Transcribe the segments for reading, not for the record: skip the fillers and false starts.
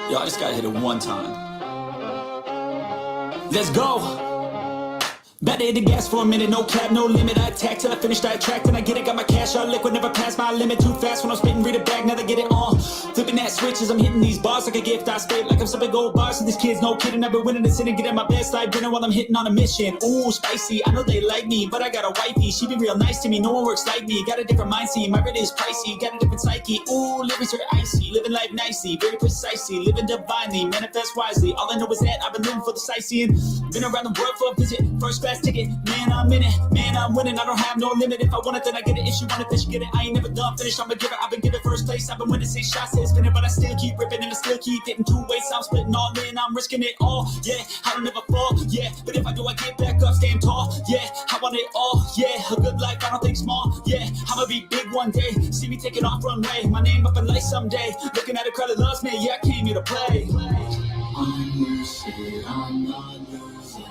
Yo, I just gotta hit it one time. Let's go! Better hit the gas for a minute, no cap, no limit. I attack till I finish, I attract, and I get it. Got my cash all liquid, never pass my limit. Too fast when I'm spitting, read it back, now they get it on. Flipping that switch as I'm hitting these bars like a gift. I spit like I'm sipping gold bars. So these kids, no kidding, I've been winning the city, getting my best life dinner while I'm hitting on a mission. Ooh, spicy, I know they like me, but I got a wifey. She be real nice to me, no one works like me. Got a different mindset, my rate is pricey. Got a different psyche, ooh, lyrics are icy. Living life nicely, very precisely. Living divinely, manifest wisely. All I know is that I've been living for the sightseeing. Been around the world for a visit, first class ticket. Man, I'm in it, man, I'm winning. I don't have no limit. If I want it, then I get it. If you want it, then you get it. I ain't never done finished. I'm a giver. I've been given first place. I've been winning 6 shots, it's spinning, but I still keep ripping and I still keep hitting 2 ways. I'm splitting all in. I'm risking it all. Yeah, I don't ever fall. Yeah, but if I do, I get back up, stand tall. Yeah, I want it all. Yeah, a good life. I don't think small. Yeah, I'ma be big one day. See me taking off runway. My name up in light someday. Looking at a crowd that loves me. Yeah, I came here to play. I'm lucid. I'm not losing.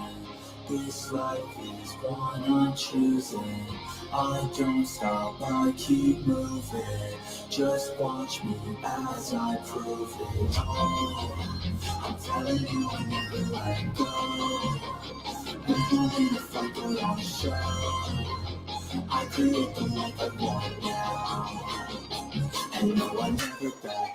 This life is one I'm choosing. I don't stop, I keep moving. Just watch me as I prove it. Oh, I'm telling you I never let go. We're gonna fight the long show. I create the life I want now. And no, I never back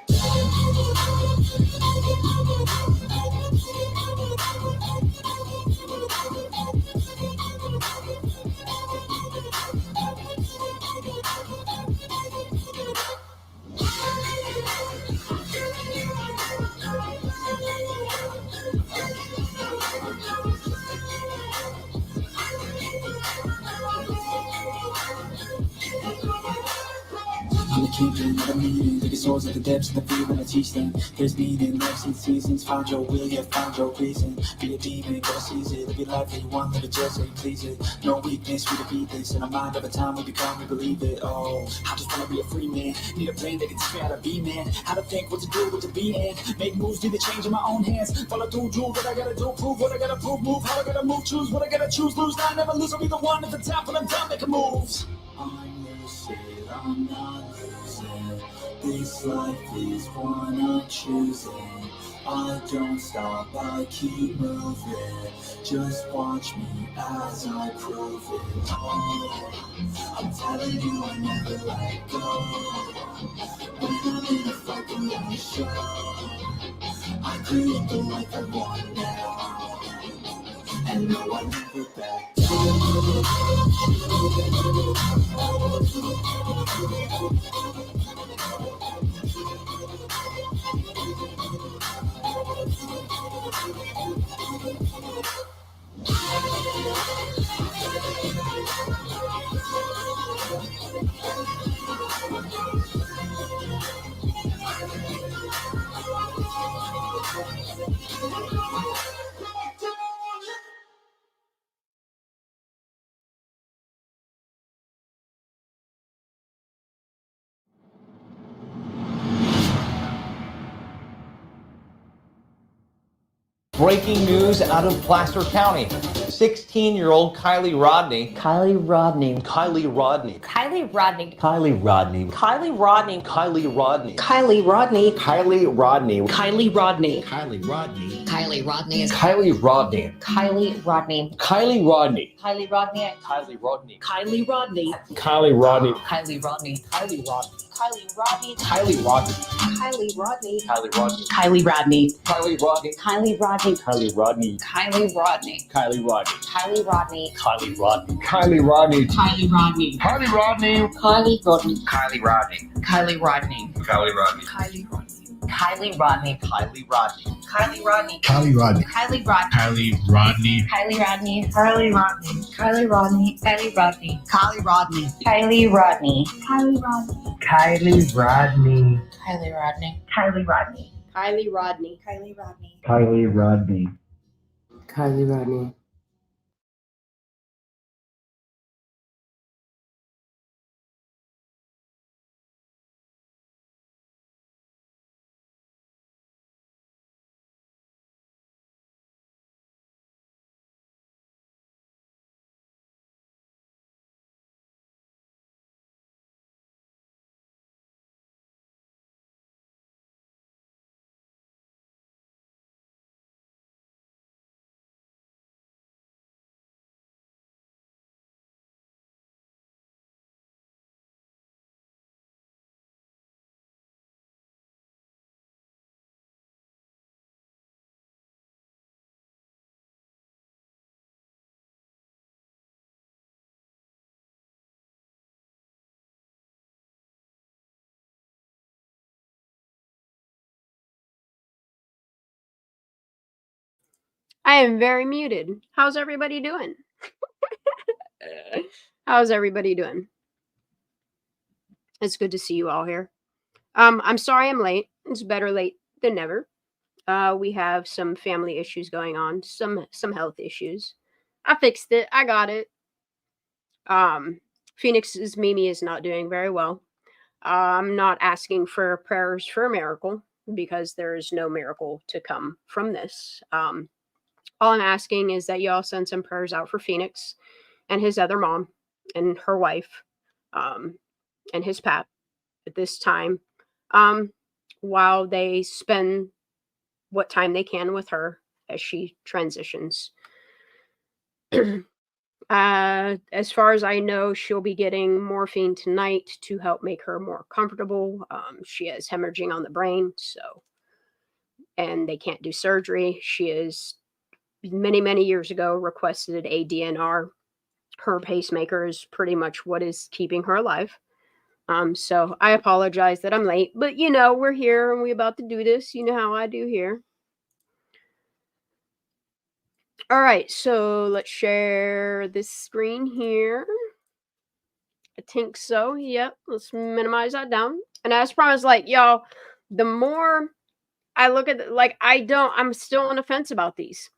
I'm the kingdom of the meaning, digging souls at the depths of the fear when I teach them. There's meaning, love seen seasons, find your will, yeah, find your reason. Be a demon, gotta seize it, live your life that you want, live it just so you please it. No weakness, we defeat this, in our mind over time we become, we believe it. Oh, I just wanna be a free man, need a plan that can teach me how to be man. How to think, what to do, what to be in. Make moves, do the change in my own hands. Follow through, do what I gotta do, prove what I gotta prove, move how I gotta move, choose what I gotta choose, lose, now I never lose, I'll be the one at the top when I'm done making moves. I'm lucid, I'm not losing. This life is one I'm choosing. I don't stop, I keep moving. Just watch me as I prove it. Oh, I'm telling you I never let go. When I'm in a fight, the long show. I create the life I want now. And no, I never back Breaking news out of Placer County. 16-year-old Kiely Rodni. Kylie Rodney. Kylie Rodni. Kylie Rodney. Kylie Rodni. Kylie Rodney. Kylie Rodni. Kylie Rodney. Kylie Rodni. Kylie Rodney. Kylie Rodni. Kylie Rodney. Kylie Rodni. Kylie Rodney. Kylie Rodni. Kylie Rodney. Kylie Rodni. Kylie Rodney. Kylie Rodni. Kylie Rodney. Kylie Rodni. Kylie Rodney. Kylie Rodni. Kylie Rodney. Kylie Rodni. Kylie Rodney. Kylie Rodni. Kylie Rodney. Kylie Rodni. Kylie Rodney. Kylie Rodni. Kylie Rodney. Kylie Rodni. Kylie Rodni. Kylie Rodney. Kylie Rodni. Kylie Rodney. Kylie Rodni. Kylie Rodney. Kylie Rodni. Kylie Rodney. Kylie Rodney. Kylie Rodni. Kylie Rodney. Kylie Rodni. Kylie Rodney. Kylie Rodni. Kylie Rodney. Kylie Rodney. Kylie Rodney. Kylie Rodney. Kylie Rodney. Kylie Rodney. Kylie Rodney. Kylie Rodni. Kylie Rodney. Kylie Rodney. Kylie Rodney. Kylie Rodney. Kylie Rodni. Kylie Rodney. I am very muted. How's everybody doing? How's everybody doing? It's good to see you all here. I'm sorry I'm late. It's better late than never. We have some family issues going on, some health issues. I fixed it. I got it. Phoenix's Mimi is not doing very well. I'm not asking for prayers for a miracle because there is no miracle to come from this. All I'm asking is that y'all send some prayers out for Phoenix and his other mom and her wife, and his pap at this time, while they spend what time they can with her as she transitions. As far as I know, she'll be getting morphine tonight to help make her more comfortable. She has hemorrhaging on the brain, and they can't do surgery. She is many years ago requested a DNR. Her pacemaker is pretty much what is keeping her alive. So I apologize that I'm late, but we're here and we're about to do this. You know how I do here. All right, so let's share this screen here. I think so. Yep. Let's minimize that down. And as promised, y'all, the more I look at I'm still on the fence about these.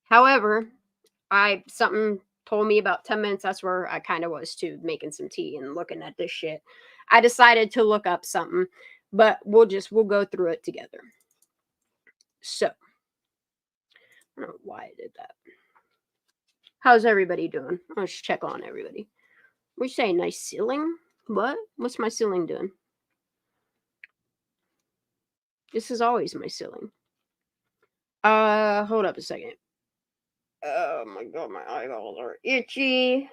However, something told me about 10 minutes. That's where I kind of was too, making some tea and looking at this shit. I decided to look up something, but we'll go through it together. So, I don't know why I did that. How's everybody doing? Let's check on everybody. We say nice ceiling. What? What's my ceiling doing? This is always my ceiling. Hold up a second. Oh my god, my eyeballs are itchy.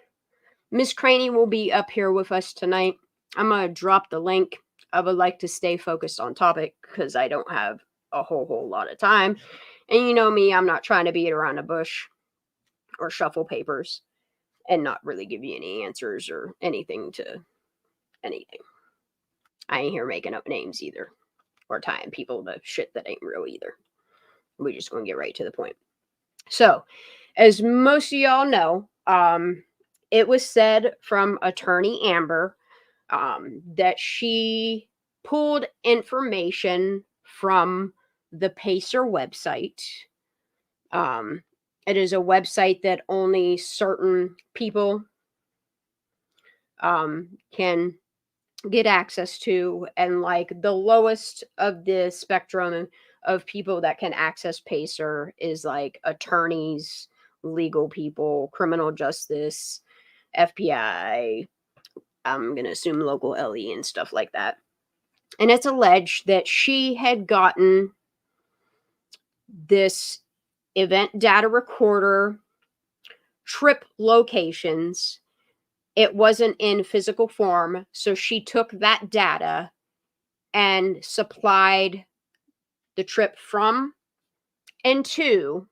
Miss Craney will be up here with us tonight. I'm gonna drop the link. I would like to stay focused on topic because I don't have a whole lot of time. And you know me, I'm not trying to beat around the bush or shuffle papers and not really give you any answers or anything to anything. I ain't here making up names either or tying people to shit that ain't real either. We just gonna get right to the point. So, as most of y'all know, it was said from attorney Amber that she pulled information from the Pacer website. It is a website that only certain people can get access to, and the lowest of the spectrum of people that can access Pacer is attorneys, legal people, criminal justice, FBI, I'm going to assume local LE and stuff like that. And it's alleged that she had gotten this event data recorder, trip locations. It wasn't in physical form, so she took that data and supplied the trip from and to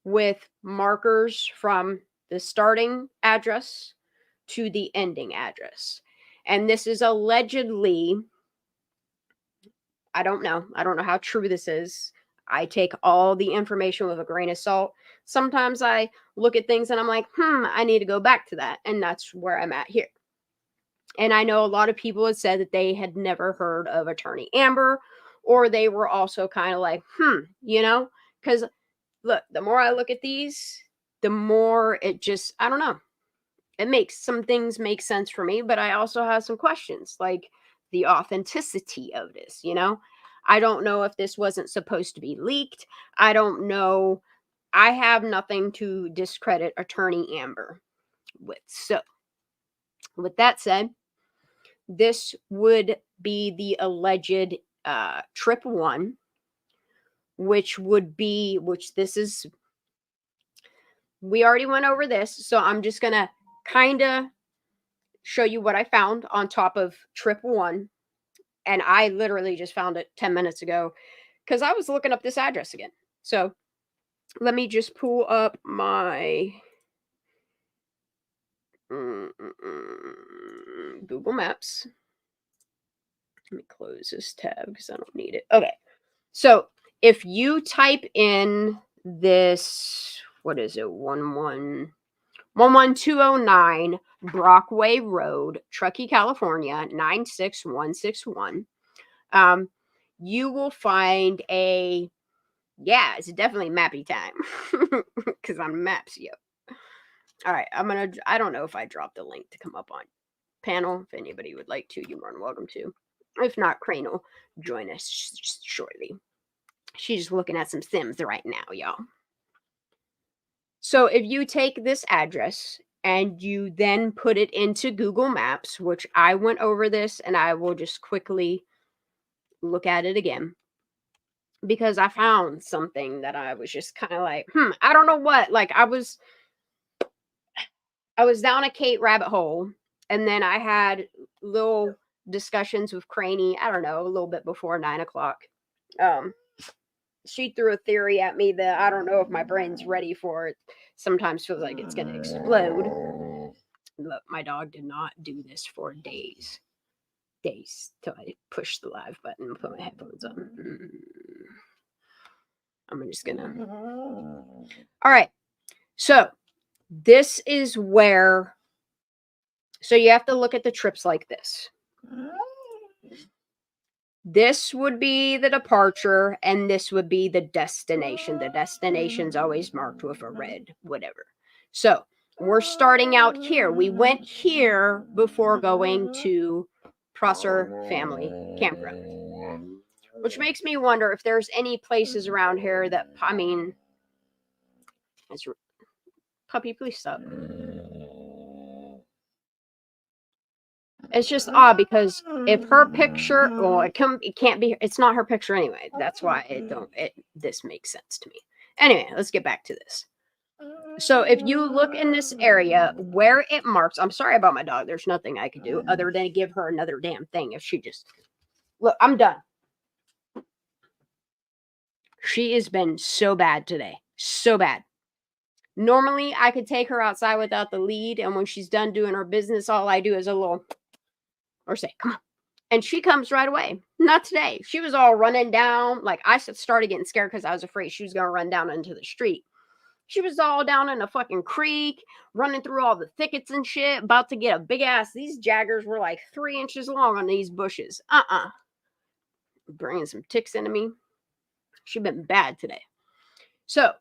with markers from the starting address to the ending address. And this is allegedly, I don't know how true this is. I take all the information with a grain of salt. Sometimes I look at things and I'm like, I need to go back to that. And that's where I'm at here. And I know a lot of people had said that they had never heard of attorney Amber, or they were also kind of like, because look, the more I look at these, the more it just, I don't know. It makes some things make sense for me, but I also have some questions, like the authenticity of this, I don't know if this wasn't supposed to be leaked. I don't know. I have nothing to discredit attorney Amber with. So, with that said, this would be the alleged trip one, which this is, we already went over this, so I'm just going to kind of show you what I found on top of trip one. And I literally just found it 10 minutes ago because I was looking up this address again. So let me just pull up my Google Maps. Let me close this tab because I don't need it. Okay. So if you type in this, what is it? 11209 Brockway Road, Truckee, California, 96161. You will find it's definitely mappy time because on maps, yo. All right, I don't know if I dropped the link to come up on panel. If anybody would like to, you're more than welcome to. If not, Crane will join us shortly. She's looking at some Sims right now, y'all. So if you take this address and you then put it into Google Maps, which I went over this and I will just quickly look at it again, because I found something that I was just kind of like, I don't know what. Like I was down a Kate rabbit hole, and then I had little discussions with Craney, I don't know, a little bit before 9 o'clock. She threw a theory at me that I don't know if my brain's ready for it. Sometimes feels like it's going to explode. Look, my dog did not do this for days till I pushed the live button and put my headphones on. I'm just gonna. All right. So this is where. So you have to look at the trips like this. This would be the departure, and this would be the destination. The destination's always marked with a red, whatever. So we're starting out here. We went here before going to Prosser Family Campground, which makes me wonder if there's any places around here that, I mean, puppy, please stop. It's just odd because if her picture, well, it can't be, it's not her picture anyway. That's why this makes sense to me. Anyway, let's get back to this. So if you look in this area where it marks, I'm sorry about my dog. There's nothing I could do other than give her another damn thing if she just, look, I'm done. She has been so bad today. So bad. Normally, I could take her outside without the lead, and when she's done doing her business, all I do is a little, or say, come on. And she comes right away. Not today. She was all running down. Like, I started getting scared because I was afraid she was going to run down into the street. She was all down in a fucking creek, running through all the thickets and shit, about to get a big ass. These jaggers were like 3 inches long on these bushes. Bringing some ticks into me. She's been bad today. So,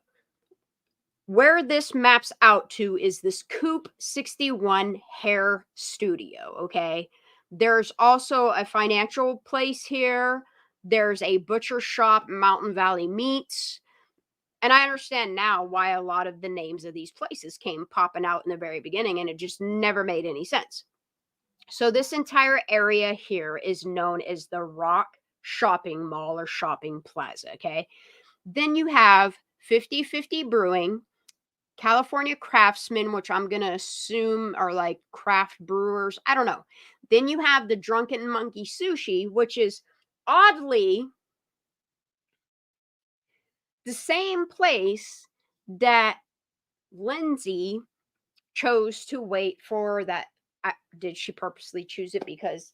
where this maps out to is this Coop 61 Hair Studio, okay? There's also a financial place here. There's a butcher shop, Mountain Valley Meats. And I understand now why a lot of the names of these places came popping out in the very beginning, and it just never made any sense. So this entire area here is known as the Rock Shopping Mall or Shopping Plaza, okay? Then you have 50/50 Brewing, California Craftsman, which I'm going to assume are like craft brewers. I don't know. Then you have the Drunken Monkey Sushi, which is oddly the same place that Lindsay chose to wait for that. Did she purposely choose it because,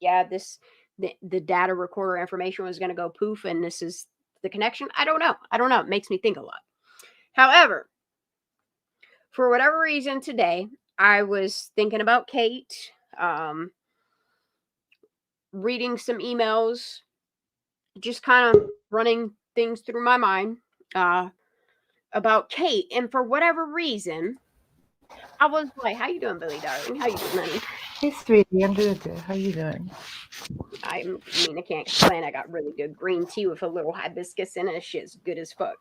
the data recorder information was going to go poof and this is the connection? I don't know. It makes me think a lot. However, for whatever reason today, I was thinking about Kate, reading some emails, just kind of running things through my mind about Kate. And for whatever reason, I was like, how you doing, Billy, darling? How you doing, honey? Hey, sweetie, I'm doing good. How you doing? I can't complain. I got really good green tea with a little hibiscus in it. Shit's good as fuck.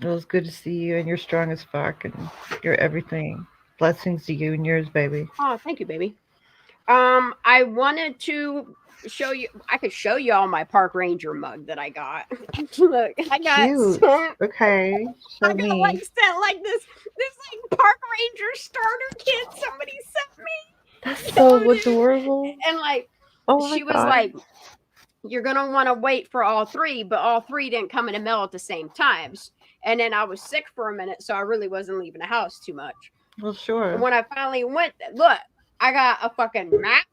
Well, it's good to see you, and you're strong as fuck, and you're everything. Blessings to you and yours, baby. Oh, thank you, baby. I wanted to show you. I could show you all my park ranger mug that I got. Look, I got. Cute. Okay, show I got me. like set like this like park ranger starter kit somebody sent me. That's so adorable. And like, Oh she my was God. like, you're gonna want to wait for all three, but all three didn't come in the mail at the same times. And then I was sick for a minute, so I really wasn't leaving the house too much. Well, sure. And when I finally went, look, I got a fucking map.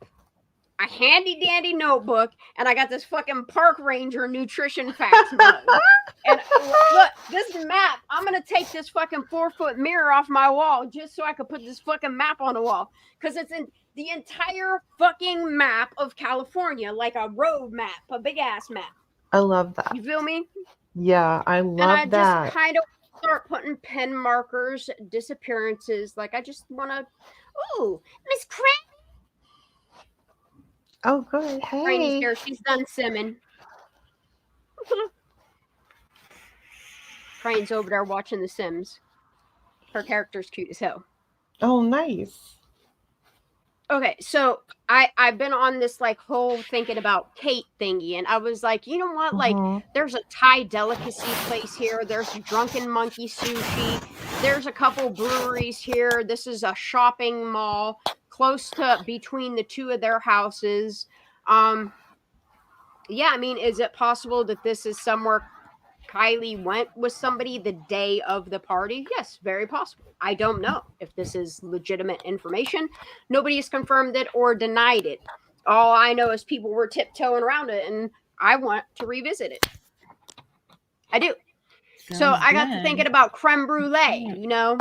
a handy dandy notebook, and I got this fucking park ranger nutrition facts mug. And look, this map, I'm gonna take this fucking 4-foot mirror off my wall just so I could put this fucking map on the wall. Because it's in the entire fucking map of California, like a road map, a big ass map. I love that. You feel me? Yeah, I And I love that. just kind of start putting pen markers, disappearances. Like I just wanna, ooh, Miss Crane. Oh, good. Crane's Hey. here. She's done simming. Crane's over there watching The Sims. Her character's cute as hell. Oh, nice. Okay, so I've been on this like whole thinking about Kate thingy, and I was like, you know what? Like, there's a Thai delicacy place here. There's Drunken Monkey Sushi. There's a couple breweries here. This is a shopping mall close to between the two of their houses. Yeah, I mean, is it possible that this is somewhere Kiely went with somebody the day of the party? Yes, very possible. I don't know if this is legitimate information. Nobody has confirmed it or denied it. All I know is people were tiptoeing around it, and I want to revisit it. I do. So I got to thinking about creme brulee, you know?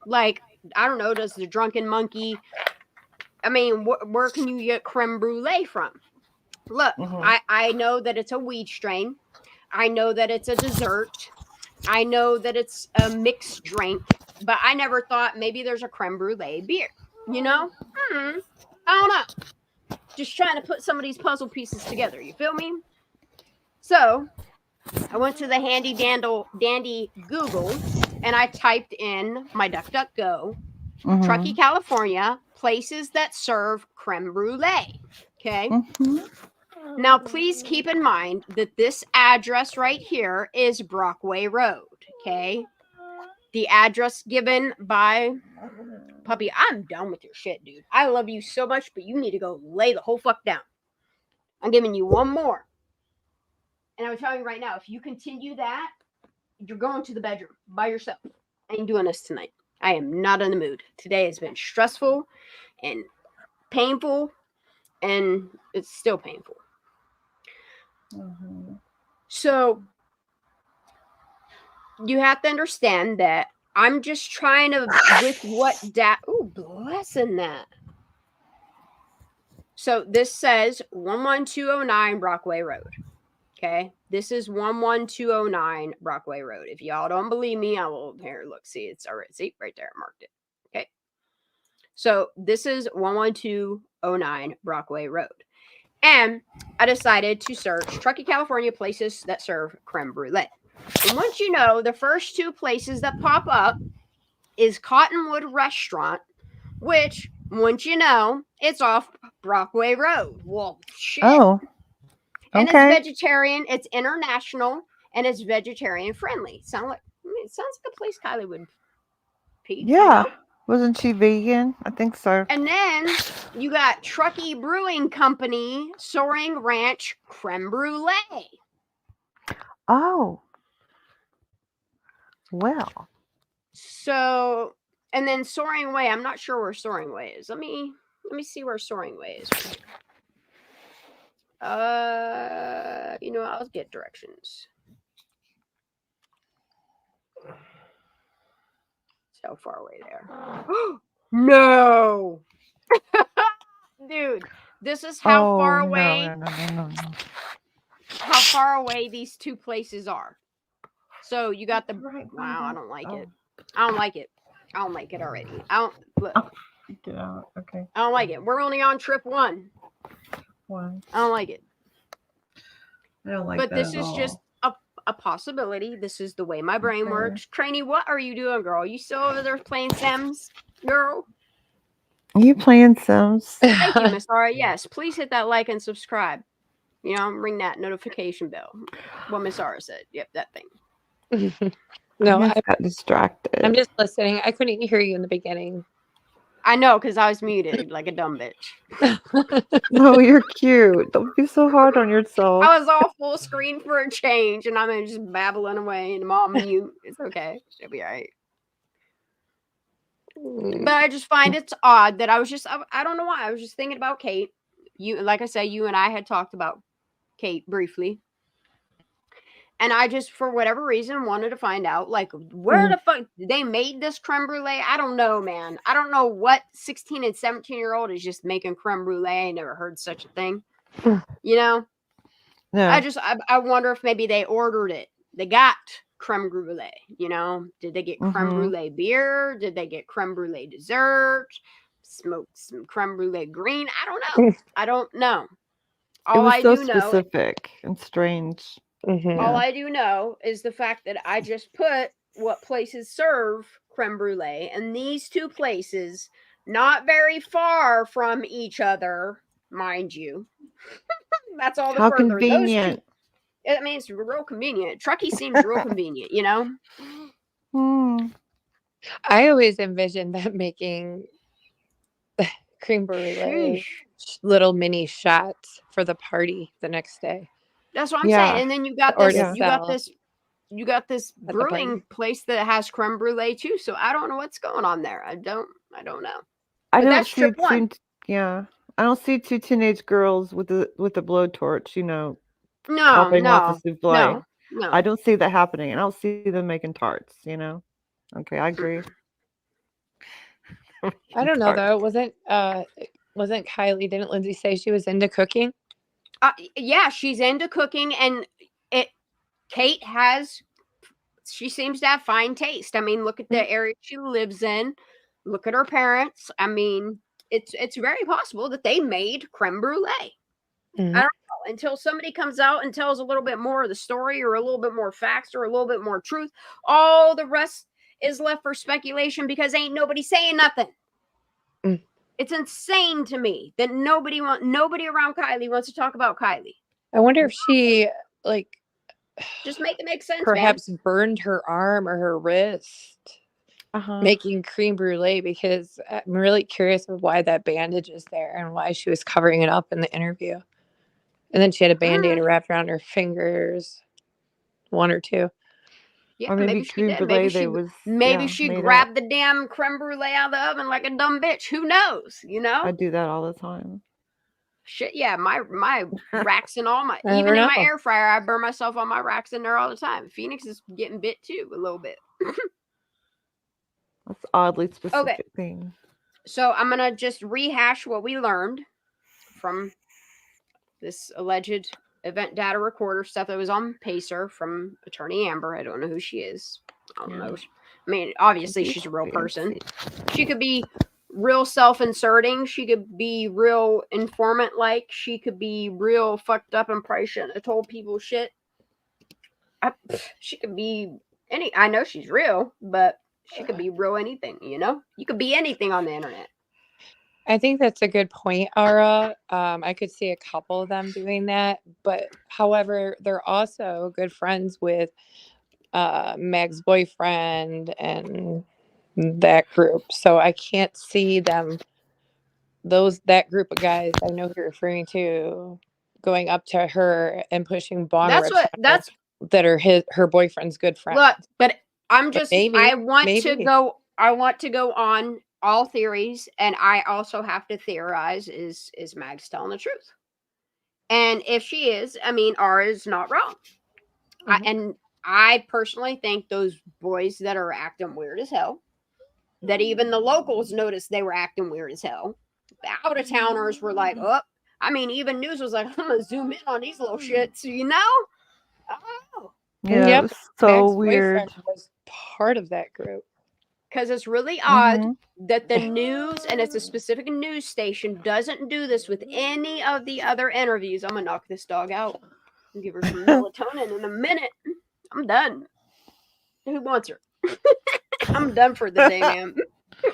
Like, I don't know, does the Drunken Monkey... I mean, where can you get creme brulee from? Look, I know that it's a weed strain. I know that it's a dessert. I know that it's a mixed drink, but I never thought maybe there's a creme brulee beer. You know? I don't know. Just trying to put some of these puzzle pieces together. You feel me? So I went to the handy dandy Google, and I typed in my DuckDuckGo, Truckee, California, places that serve creme brulee. Okay. Now, please keep in mind that this address right here is Brockway Road, okay? The address given by Puppy. I'm done with your shit, dude. I love you so much, but you need to go lay the whole fuck down. I'm giving you one more. And I'm telling you right now, if you continue that, you're going to the bedroom by yourself. I ain't doing this tonight. I am not in the mood. Today has been stressful and painful, and it's still painful. So you have to understand that I'm just trying to with what blessing that. So this says 11209 Brockway Road. Okay, this is 11209 Brockway Road. If y'all don't believe me, I will here. Look, see, it's already see right there. I marked it. Okay, so this is 11209 Brockway Road. And I decided to search Truckee, California places that serve creme brulee. And once you know, the first two places that pop up is Cottonwood Restaurant, which, once you know, it's off Brockway Road. Well, shit. Oh, okay. And it's vegetarian, it's international, and it's vegetarian friendly. It sounds like a place Kiely would pee. Yeah. Wasn't she vegan? I think so. And then you got Truckee Brewing Company, Soaring Ranch Creme Brulee. Oh. Well. So, and then Soaring Way. I'm not sure where Soaring Way is. Let me see where Soaring Way is. You know, I'll get directions. How far away there? No, dude, this is how far away. No. How far away these two places are. So you got the wow. I don't like it. I don't like it. I don't like it already. I don't look. Get out. Okay. I don't like it. We're only on trip one. I don't like it. I don't like but that. This at is all. just a possibility. This is the way my brain works. Craney, what are you doing, girl? You still over there playing Sims, girl? You playing Sims? Thank you, Miss Ara. Yes, please hit that like and subscribe. You know, ring that notification bell. What Miss Ara said. Yep, that thing. No, I got distracted. I'm just listening. I couldn't hear you in the beginning. I know, because I was muted like a dumb bitch. No, you're cute. Don't be so hard on yourself. I was all full screen for a change, and I'm just babbling away, and I'm all mute. It's okay. It'll be all right. But I just find it's odd that I don't know why. I was just thinking about Kate. like I say, you and I had talked about Kate briefly. And I just, for whatever reason, wanted to find out, like, where the fuck they made this creme brulee. I don't know, man. I don't know what 16 and 17-year-old is just making creme brulee. I ain't never heard such a thing. You know? No. I wonder if maybe they ordered it. They got creme brulee, you know? Did they get creme brulee beer? Did they get creme brulee dessert? Smoked some creme brulee green? I don't know. I don't know. It All was I so do know, specific and strange. all I do know is the fact that I just put what places serve creme brulee, and these two places, not very far from each other, mind you. That's all the How further. convenient. Those two, I mean, it's real convenient. Truckee seems real convenient, you know? I always envisioned them making creme brulee little mini shots for the party the next day. That's what I'm saying. And then you got this brewing place that has creme brulee too. So I don't know what's going on there. I don't know. But that's trip one. I don't see two teenage girls with a blowtorch, you know, No, popping off a souffle. No. I don't see that happening. I don't see them making tarts, you know. Okay, I agree. I don't know though. Wasn't Kiely? Didn't Lindsay say she was into cooking? Yeah, she's into cooking, and Kate she seems to have fine taste. I mean, look at the area she lives in. Look at her parents. I mean, it's very possible that they made creme brulee. I don't know, until somebody comes out and tells a little bit more of the story, or a little bit more facts, or a little bit more truth. All the rest is left for speculation, because ain't nobody saying nothing. It's insane to me that nobody around Kiely wants to talk about Kiely. I wonder if she just make it make sense. Perhaps burned her arm or her wrist making creme brulee, because I'm really curious of why that bandage is there and why she was covering it up in the interview. And then she had a Band-Aid wrapped around her fingers, one or two. Yeah, or maybe she did. Maybe she grabbed the damn creme brulee out of the oven like a dumb bitch. Who knows? You know? I do that all the time. Shit, yeah. My racks and all even in my air fryer, I burn myself on my racks in there all the time. Phoenix is getting bit too, a little bit. That's oddly specific thing. So I'm gonna just rehash what we learned from this alleged event data recorder stuff that was on Pacer from Attorney Amber. I don't know who she is. I don't know. I mean, obviously she's a real person. She could be real self-inserting. She could be real informant-like. She could be real fucked up and probably shouldn't have told people shit. She could be I know she's real, but she could be real anything, you know? You could be anything on the internet. I think that's a good point, Ara. I could see a couple of them doing that, but however, they're also good friends with Meg's boyfriend and that group. So I can't see them, that group of guys I know who you're referring to, going up to her and pushing bong rips that are her boyfriend's good friend. Look, but I'm just I want to go on all theories, and I also have to theorize, is Mags telling the truth? And if she is, I mean, Ara is not wrong. And I personally think those boys that are acting weird as hell, that even the locals noticed they were acting weird as hell. The out-of-towners were like, I mean, even news was like, I'm gonna zoom in on these little shits, you know? Oh. Yeah, it was so Meg's weird. boyfriend was part of that group. Because it's really odd that the news, and it's a specific news station, doesn't do this with any of the other interviews. I'm going to knock this dog out and give her some melatonin in a minute. I'm done. Who wants her? I'm done for the day, man.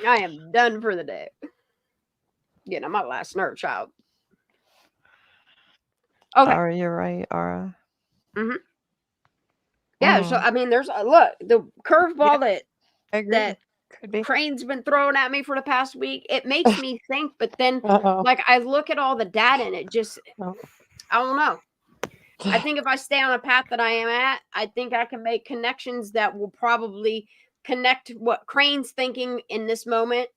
I am done for the day. Getting on my last nerve, child. Okay. Ara, you're right, Ara. Yeah, so, I mean, there's look, the curveball that Crane's been throwing at me for the past week, it makes me think, but then like I look at all the data and it just I don't know. I think if I stay on a path that I am at, I think I can make connections that will probably connect what Crane's thinking in this moment.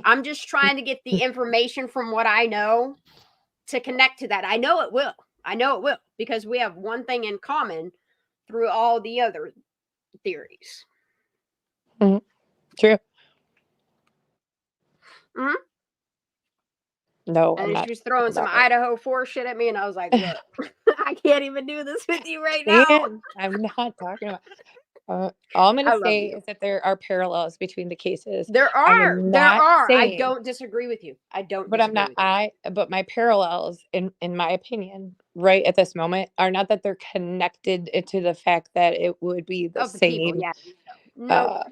I'm just trying to get the information from what I know to connect to that. I know it will. Because we have one thing in common through all the other theories. True. Mhm. No, I'm And not she was throwing some about it. Idaho 4 shit at me, and I was like, look, I can't even do this with you right now. And I'm not talking about. All I'm I going to love say you. is that there are parallels between the cases. There I are. am There not are. I saying, don't disagree with you. I don't but I'm disagree not. with you. But my parallels, in my opinion, right at this moment, are not that they're connected to the fact that it would be the Of the people, same, yeah. No.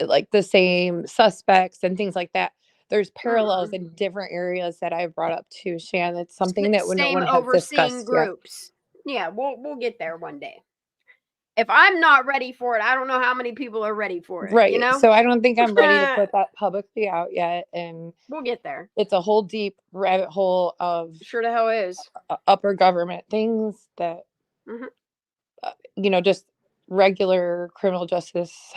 like the same suspects and things like that. There's parallels Mm-mm. in different areas that I've brought up to Shan. It's something that no Same one has overseeing discussed yet. groups. Yeah, we'll get there one day. If I'm not ready for it, I don't know how many people are ready for it. Right. You know? So I don't think I'm ready to put that publicly out yet. And We'll get there. it's a whole deep rabbit hole of Sure the hell is. upper government things that, Mhm. Just regular criminal justice,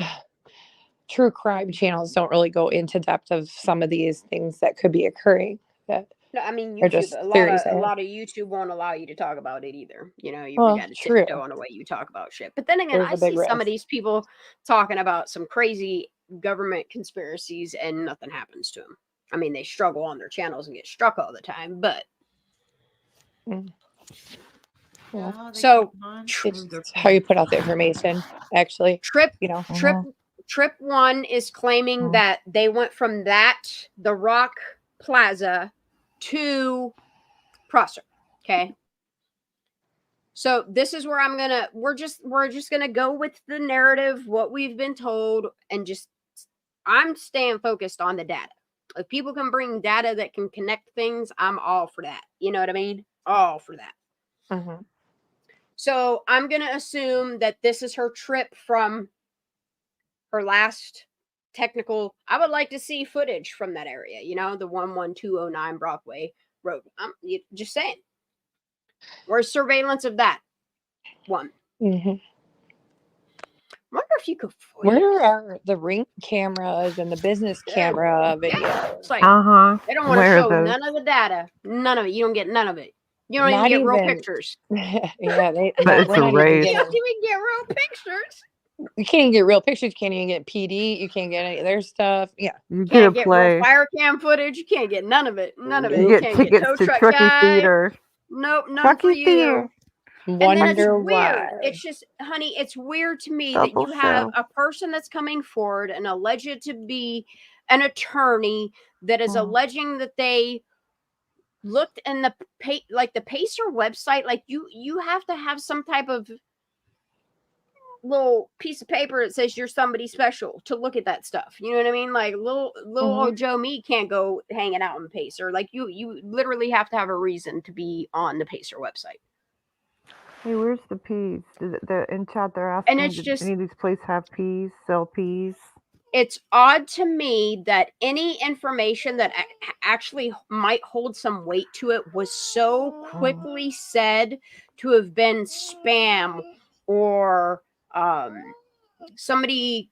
true crime channels don't really go into depth of some of these things that could be occurring. That No, I mean are YouTube. just A lot theories of I a have. lot of YouTube won't allow you to talk about it either. You know, you Well, got to true. tiptoe on the way you talk about shit. But then again, There's I a big see some of risk. these people talking about some crazy government conspiracies, and nothing happens to them. I mean, they struggle on their channels and get struck all the time, but Yeah, they so keep on It's how you put out the information, actually. Trip Mhm. Trip 1 is claiming Mhm. that they went from the Rock Plaza to Prosser. Okay. So this is where we're just gonna go with the narrative, what we've been told, and I'm staying focused on the data. If people can bring data that can connect things, I'm all for that. You know what I mean? All for that. Mm-hmm. So I'm gonna assume that this is her trip from her last technical. I would like to see footage from that area, the 11209 Broadway Road. Just saying. Or surveillance of that one. Mm-hmm. Wonder if you could. Where are the ring cameras and the business camera videos? It's like they don't want to Where are show those? none of the data. None of it. You don't get none of it. You don't even Not get real even. pictures. Yeah, But it's we're not even erased. You don't getting. even get real pictures. You can't even get real pictures. You can't even get PD. You can't get any of their stuff. Yeah. You get Can't a get real play. fire cam footage. You can't get none of it. None of it. You You get can't get tickets tow to truck Truckee guy. Theater. Nope, none for Truckee you. Theater. And then it's Wonder weird. why. It's just, honey, it's weird to me Double that you have show. a person that's coming forward and alleged to be an attorney that is alleging that they looked in the Pacer website. Like you have to have some type of little piece of paper that says you're somebody special to look at that stuff. You know what I mean? Like little old Joe me can't go hanging out on Pacer. Like you literally have to have a reason to be on the Pacer website. Hey, where's the peas? In chat they're asking, And it's did just, any of these places have peas? Sell peas? it's odd to me that any information that actually might hold some weight to it was so quickly said to have been spam or somebody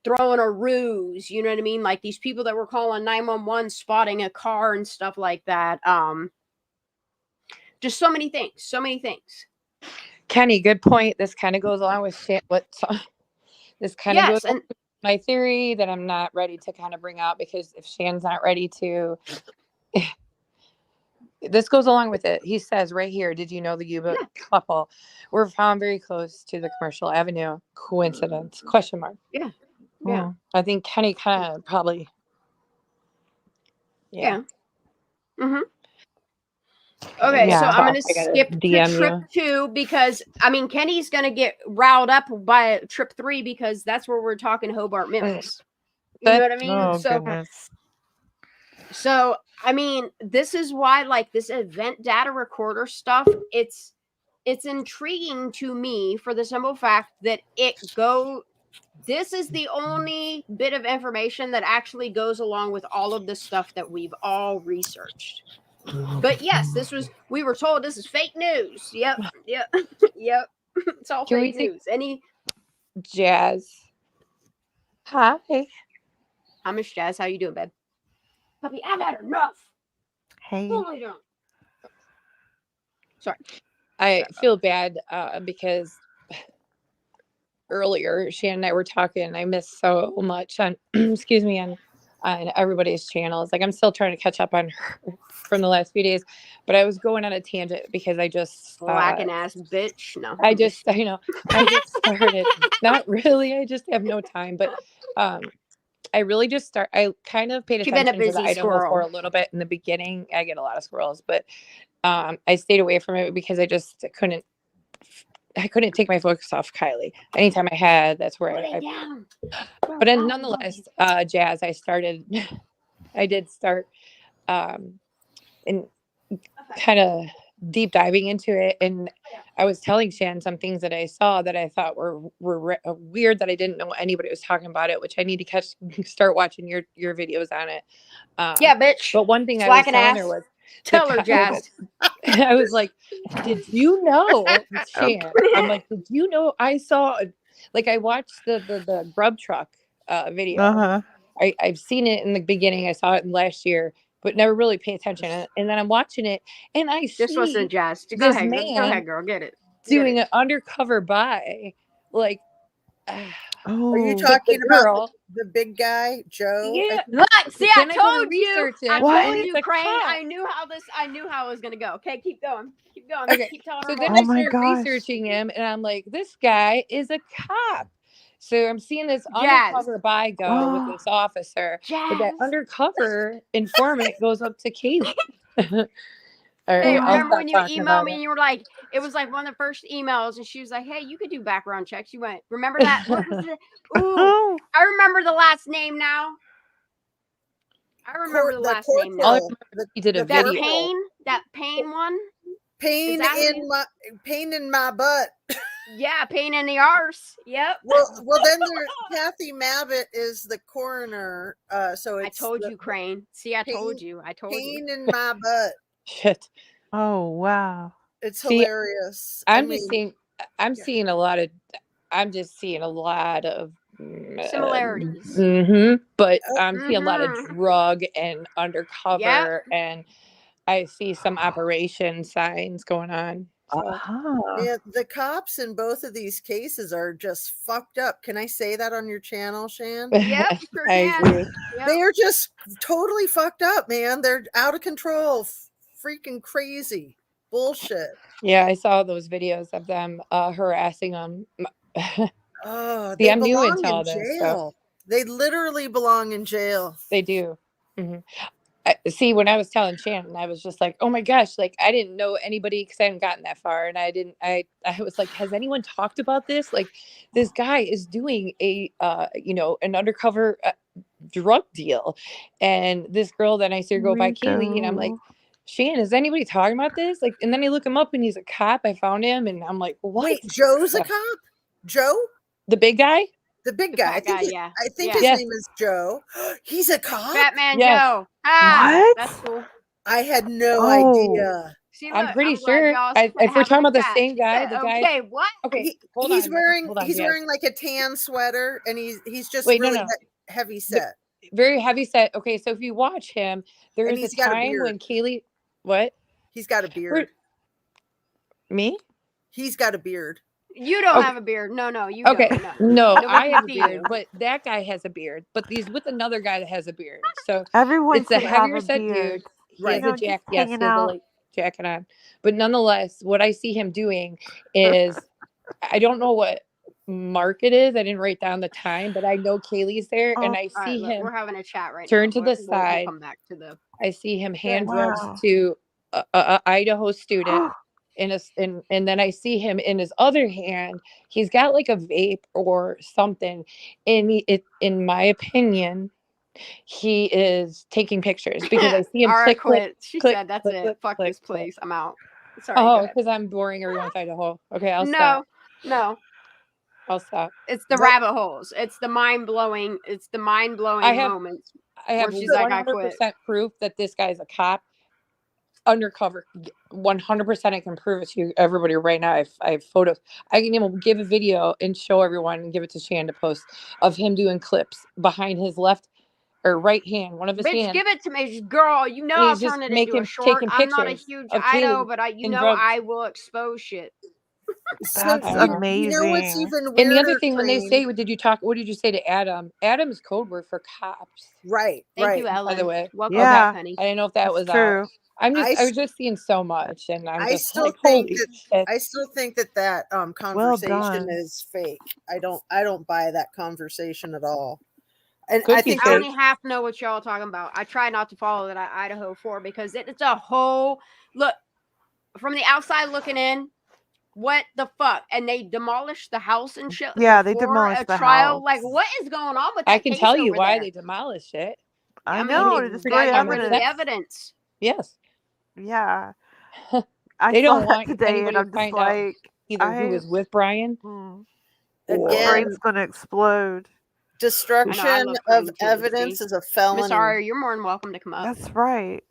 throwing a ruse. You know what I mean? Like these people that were calling 911 spotting a car and stuff like that. Just so many things. Kenny, good point. This kind of goes along with this kind of Yes, goes along with my theory that I'm not ready to kind of bring out, because if Shan's not ready to, this goes along with it. He says right here, did you know the Yuba couple were found very close to the Commercial Avenue? Coincidence? Question mark. Yeah. I think Kenny kind of probably. Yeah. Mm-hmm. Okay, so I'm going to skip to trip 2 because, I mean, Kenny's going to get riled up by trip 3 because that's where we're talking Hobart, Memphis. You know what I mean? Oh, goodness. So, I mean, this is why, like, this event data recorder stuff, it's intriguing to me for the simple fact that this is the only bit of information that actually goes along with all of the stuff that we've all researched. But yes, we were told this is fake news. Yep. It's all fake news. Jazz. Hi. How much, Jazz? How you doing, babe? Puppy, I've had enough. Hey. Totally done. Sorry. I feel bad because earlier Shannon and I were talking. I missed so much on excuse me on everybody's channels. Like I'm still trying to catch up on her from the last few days, but I was going on a tangent because I just Slacking ass bitch. No. I just started. Not really. I just have no time, but I really just I kind of paid You've been a attention to the busy Idaho for squirrel. a little bit in the beginning. I get a lot of squirrels, but I stayed away from it because I couldn't take my focus off Kiely. Anytime I had, that's where I down. but then nonetheless, Jazz, I did start and kind of deep diving into it. And I was telling Shan some things that I saw that I thought were weird, that I didn't know anybody was talking about it, which I need to start watching your videos on it. Yeah, bitch. But one thing Slacking I was telling ass. her was, Tell her, Jazz. I was like, did you know, Shan? I'm like, did you know I saw, like, I watched the Grub Truck video. Uh-huh. I've seen it in the beginning. I saw it last year, but never really pay attention. And then I'm watching it, and I Just see listen, Jazz. Go this ahead. Go man ahead, girl. Get it. doing an undercover buy, like, Are you Oh, talking about girl. the big guy, Joe? Yeah. Look, see, I Then I go to told you. research I him, told and you, it's a Crane. cop. I knew how it was gonna go. Okay, keep going. Keep going. Okay. Keep telling So her then more. I Oh my started gosh. researching him, and I'm like, this guy is a cop. So I'm seeing this Jazz. undercover buy go with this officer, but that Jazz. undercover informant goes up to Kiely. All right, Hey, I'll remember stop when you talking emailed about me it. and you were like, it was like one of the first emails, and she was like, "Hey, you could do background checks." You went, remember that? What was it? Ooh, I remember the last name now. I remember the last name now. All I corporal, remember, he did a That video. pain one. pain Exactly. in my butt. Yeah, pain in the arse. Yep. Well, then Kathy Mabbitt is the coroner. So I it's told you, Crane. See, I told you. pain in my butt. Shit. Oh, wow. It's See, hilarious. I'm just seeing a lot of Similarities. but I'm seeing a lot of drug and undercover, and I see some operation signs going on. So. Yeah, the cops in both of these cases are just fucked up. Can I say that on your channel, Shan? Yep, sure I can. agree. Yep. They are just totally fucked up, man. They're out of control, freaking crazy bullshit. Yeah, I saw those videos of them harassing them. Oh, See, they I'm new belong into in all this, so jail. They literally belong in jail. they do. See, when I was telling Shannon, I was just like, oh my gosh, like I didn't know anybody because I hadn't gotten that far. And I was like, has anyone talked about this? Like this guy is doing an undercover drug deal. And this girl that I see her go by Kiely, and I'm like, Shannon, is anybody talking about this? Like, and then I look him up and he's a cop. I found him and I'm like, what? Wait, Joe's a cop? Joe? The big guy? The big guy. I think his Yes. name is Joe. He's a cop? Batman Yes. Joe. Ah, What? that's cool. I had no Oh. idea. See, I'm look, pretty glad sure. y'all If we're talking about the chat. same She guy, said, the guy. okay, what? Okay, He's wearing Jazz. wearing like a tan sweater, and he's just Wait, really no. heavy set. Very heavy set. Okay, so if you watch him, there And is a he's got a time beard. when Kiely, what? He's got a beard. Me? He's got a beard. You don't Okay. have a beard. No, you Okay, don't. no, Nobody I have a can see beard, you. but that guy has a beard. But he's with another guy that has a beard. So Everyone it's a should have heavier a set beard. dude. He Right. has a jacket. Just Yes, hanging he has a out. like jacket on. But nonetheless, what I see him doing is, I don't know what mark it is. I didn't write down the time, but I know Kaylee's there, and I All right, see look, him we're having a chat right turn now. to the We'll side. come back to the. I see him hand drugs Wow. to a Idaho student. And then I see him in his other hand, he's got like a vape or something. And in my opinion, he is taking pictures because I see him All right, click. quit. She click, said, "That's click, it. click, Fuck click, this click. place. I'm out." Sorry. go Oh, ahead. because I'm boring everyone with Idaho. Okay, I'll stop. No. I'll stop. It's the rabbit holes. It's the mind blowing. It's the mind blowing moments. I have where she's like, I 100% quit. proof that this guy's a cop. Undercover, 100%. I can prove it to you, everybody, right now. I have photos. I can even give a video and show everyone and give it to Shan to post of him doing clips behind his left or right hand, one of his Bitch, hands. give it to me, girl. You know And I'll he's just turn it into a short. taking I'm not a pictures huge. of I know, Kiely but you and know drugs. I will expose shit. So That's I don't know. you know what's amazing. even weirder? And the other thing, when they Crane? say, what did you say to Adam? Adam's code word for cops, Right, Thank right. you, Ellen. by the way. Welcome Okay. back, Yeah, honey. I didn't know if that it's was true. out. I I was just seeing so much, and I'm I just still like, think holy that shit. I still think that Well conversation done. is fake. I don't buy that conversation at all. And Could I be think I fake. only half know what y'all talking about. I try not to follow that Idaho 4 because it's a whole look from the outside looking in. What the fuck? And they demolished the house and shit Yeah, they before a demolished the trial. Like, house. what is going on with I that can case tell you over why there? they demolished it. I I mean, know, to they destroy got rid of the evidence. evidence. Yes. Yeah, I They saw don't that want today, and anybody to I'm just find out like, either who was with Brian or my again, brain's gonna explode. I know. I destruction love of Crane too. evidence See, is a Miss felony. Aria, you're more than welcome to come up. That's right.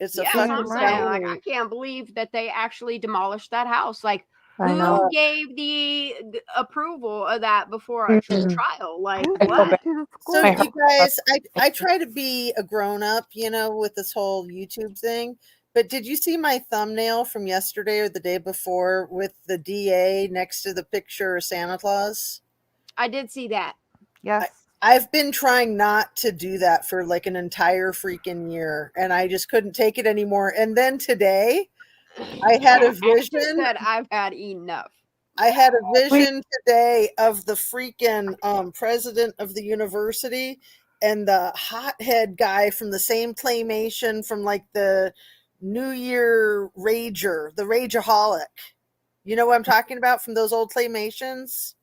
It's a Yeah, that's what fucking I'm saying. Like, I felony. can't believe that they actually demolished that house. Like, I know. who gave the approval of that before a trial? Like, Who I feel what? bad. went to the So I school? you heard guys, I try to be a grown up, with this whole YouTube thing. But did you see my thumbnail from yesterday or the day before with the DA next to the picture of Santa Claus? I did see that. Yes. I've been trying not to do that for like an entire freaking year, and I just couldn't take it anymore. And then today, I had a She vision. said, I've had enough. I had a vision today of the freaking president of the university and the hothead guy from the same claymation from like the New Year Rager, the Rageaholic. You know what I'm talking about from those old claymations?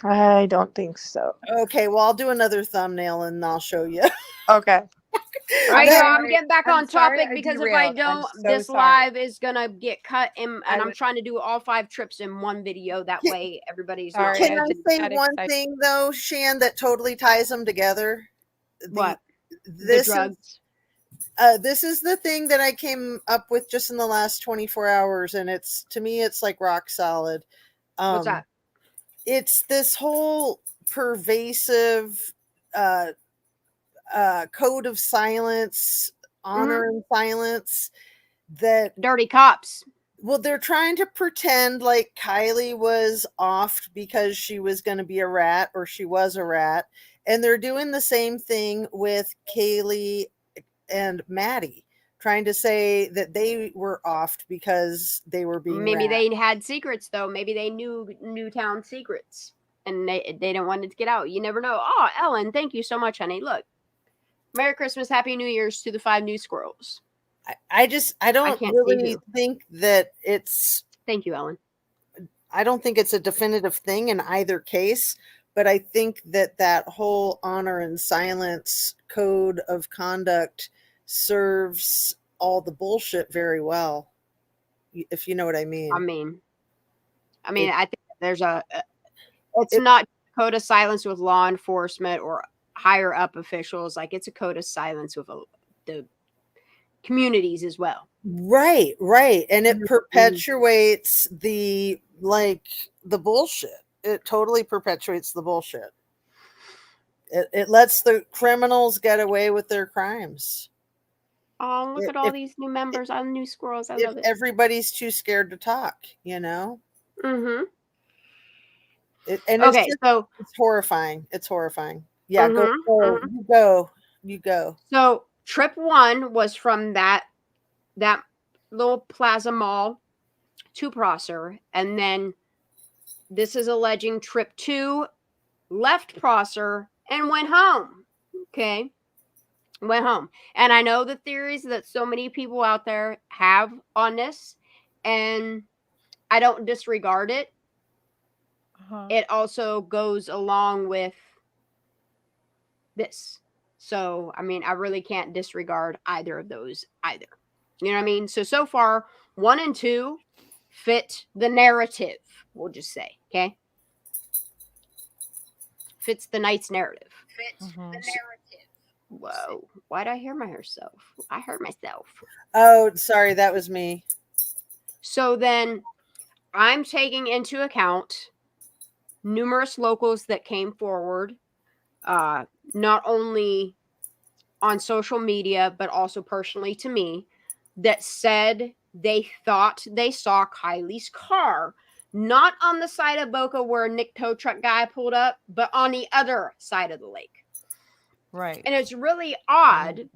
I don't think so. Okay, well, I'll do another thumbnail and I'll show you. Okay. All right, That- y'all, I'm getting back I'm on sorry topic I because if I derailed. don't, I'm so this sorry. live is gonna get cut, and I I'm was- trying to do all 5 trips in one video. That Can- way, everybody's Sorry, not. Can I just say got one excited. thing though, Shan, that totally ties them together? What? The This drugs. this is the thing that I came up with just in the last 24 hours, and it's to me, it's like rock solid. What's that? It's this whole pervasive code of silence, honor and silence that Dirty cops. well, they're trying to pretend like Kiely was offed because she was going to be a rat or she was a rat. And they're doing the same thing with Kaylee and Maddie, trying to say that they were offed because they were being Maybe rats. they had secrets though. Maybe they knew Newtown secrets, and they didn't want it to get out. You never know. Oh, Ellen, thank you so much, honey. Look, Merry Christmas, Happy New Year's to the 5 new squirrels. I don't can't see really who. think that it's Thank you, Ellen. I don't think it's a definitive thing in either case, but I think that whole honor and silence code of conduct serves all the bullshit very well, if you know what I mean. I mean, It- I think there's it's it- not a code of silence with law enforcement or higher up officials. Like it's a code of silence with the communities as well. Right, and it Mhm. perpetuates the bullshit. It totally perpetuates the bullshit. It lets the criminals get away with their crimes. Oh, look at all these new members, all the new squirrels. I If love it. everybody's too scared to talk, Mm-hmm. And Okay, so it's horrifying. It's horrifying. Yeah, Mhm, you go. So trip 1 was from that little plaza mall to Prosser, and then this is alleging trip 2 left Prosser and went home. Okay, went home, and I know the theories that so many people out there have on this, and I don't disregard it. It also goes along with this. So, I mean, I really can't disregard either of those either. You know what I mean? So far, 1 and 2 fit the narrative, we'll just say, okay? Fits the night's narrative. Fits the narrative. Whoa. Why'd I hear myself? I heard myself. Oh, sorry, that was me. So then I'm taking into account numerous locals that came forward not only on social media, but also personally to me, that said they thought they saw Kiely's car, not on the side of Boca where Nick tow truck guy pulled up, but on the other side of the lake. Right. And it's really odd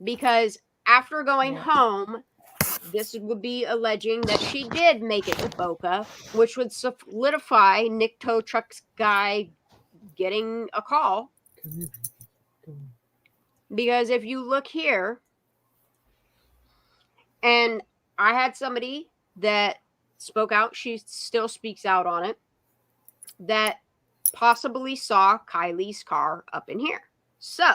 because after going home, this would be alleging that she did make it to Boca, which would solidify Nick tow truck's guy getting a call. Because if you look here, and I had somebody that spoke out, she still speaks out on it, that possibly saw Kiely's car up in here. So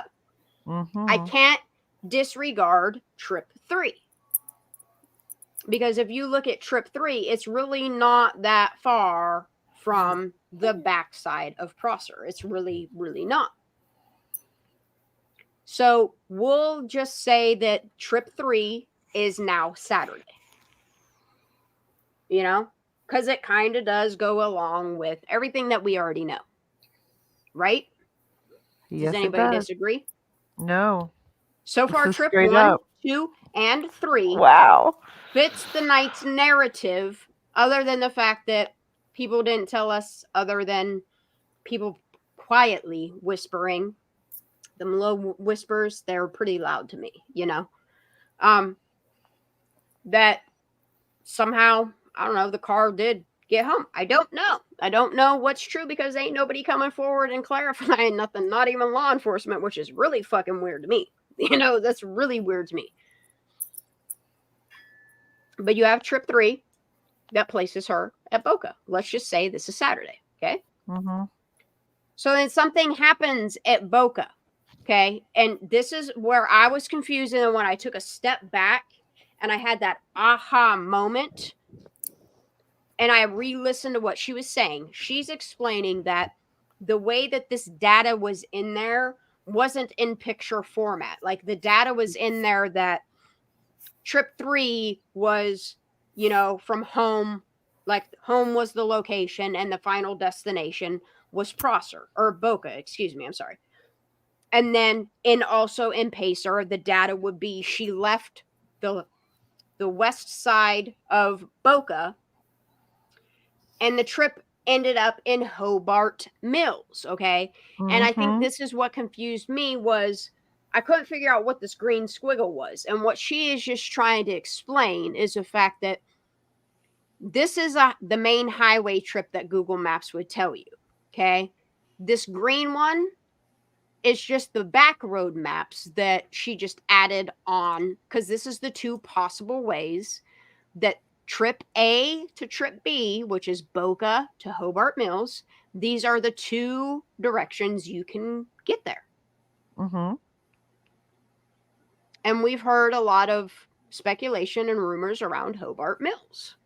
I can't disregard trip 3. Because if you look at trip 3, it's really not that far from the backside of Prosser. It's really, really not. So we'll just say that trip 3 is now Saturday. You know? Because it kind of does go along with everything that we already know. Right? Yes, Does anybody it does. disagree? No. So far, This is trip straight 1, up. 2, and 3 Wow. fits the night's narrative, other than the fact that people didn't tell us, other than people quietly whispering. Them low whispers, they're pretty loud to me, you know. That somehow, I don't know, the car did get home. I don't know. I don't know what's true because ain't nobody coming forward and clarifying nothing, not even law enforcement, which is really fucking weird to me. You know, that's really weird to me. But you have trip 3 that places her at Boca. Let's just say this is Saturday, okay? So then something happens at Boca, okay? And this is where I was confused, and when I took a step back and I had that aha moment, and I re-listened to what she was saying. She's explaining that the way that this data was in there wasn't in picture format. Like the data was in there that trip 3 was, you know, from home, like home was the location and the final destination was Prosser or Boca, excuse me, I'm sorry. And then also in Pacer, the data would be she left the west side of Boca and the trip ended up in Hobart Mills, okay? And I think this is what confused me was I couldn't figure out what this green squiggle was. And what she is just trying to explain is the fact that this is the main highway trip that Google Maps would tell you, okay? This green one is just the back road maps that she just added on because this is the 2 possible ways that trip A to trip B, which is Boca to Hobart Mills, these are the 2 directions you can get there. And we've heard a lot of speculation and rumors around Hobart Mills.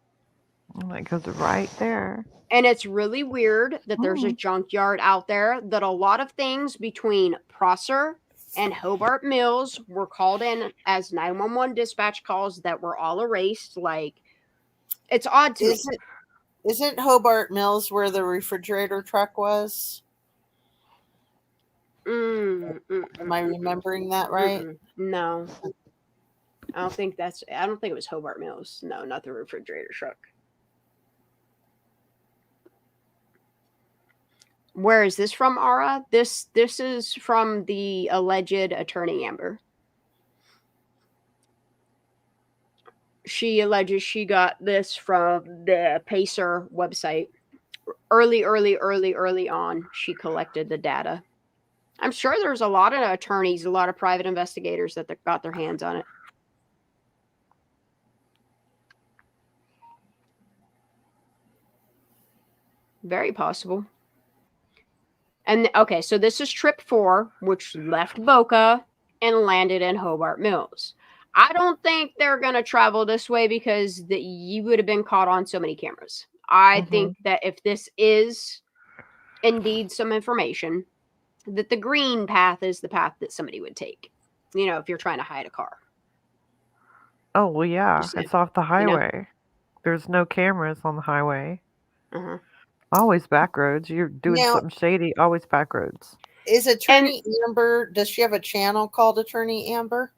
It goes right there. And it's really weird that there's a junkyard out there that a lot of things between Prosser and Hobart Mills were called in as 911 dispatch calls that were all erased. Like, it's odd to me. Isn't Hobart Mills where the refrigerator truck was? Am I remembering that right? No. I don't think it was Hobart Mills. No, not the refrigerator truck. Where is this from, Ara? This is from the alleged attorney Amber. She alleges she got this from the Pacer website. Early on, she collected the data. I'm sure there's a lot of attorneys, a lot of private investigators that got their hands on it. Very possible. And okay, so this is trip 4, which left Boca and landed in Hobart Mills. I don't think they're going to travel this way because you would have been caught on so many cameras. I think that if this is indeed some information, that the green path is the path that somebody would take, you know, if you're trying to hide a car. Oh, well, yeah. It's off the highway. You know? There's no cameras on the highway. Always back roads. You're doing Now, something shady. Always back roads. is Attorney Amber, does she have a channel called Attorney Amber?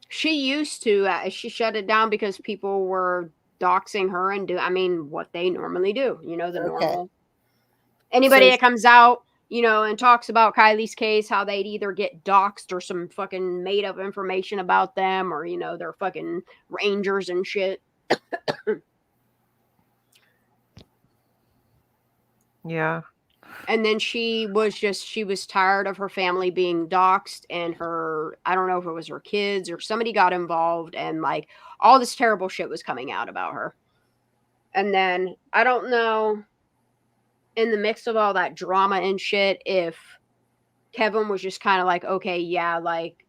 She used to. She shut it down because people were doxing her and what they normally do. The Okay. normal. Anybody So- that comes out, and talks about Kylie's case, how they'd either get doxed or some fucking made up information about them, or they're fucking rangers and shit. Yeah. And then she was tired of her family being doxxed, and I don't know if it was her kids or somebody got involved, and like all this terrible shit was coming out about her. And then I don't know, in the mix of all that drama and shit, if Kevin was just kind of like, okay, yeah, like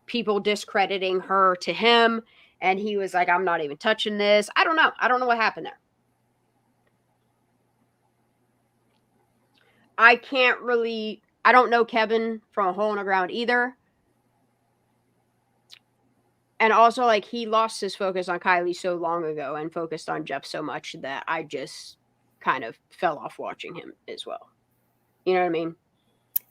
people discrediting her to him, and he was like, I'm not even touching this. I don't know what happened there. I don't know Kevin from a hole in the ground either. And also, like, he lost his focus on Kiely so long ago and focused on Jeff so much that I just kind of fell off watching him as well. You know what I mean?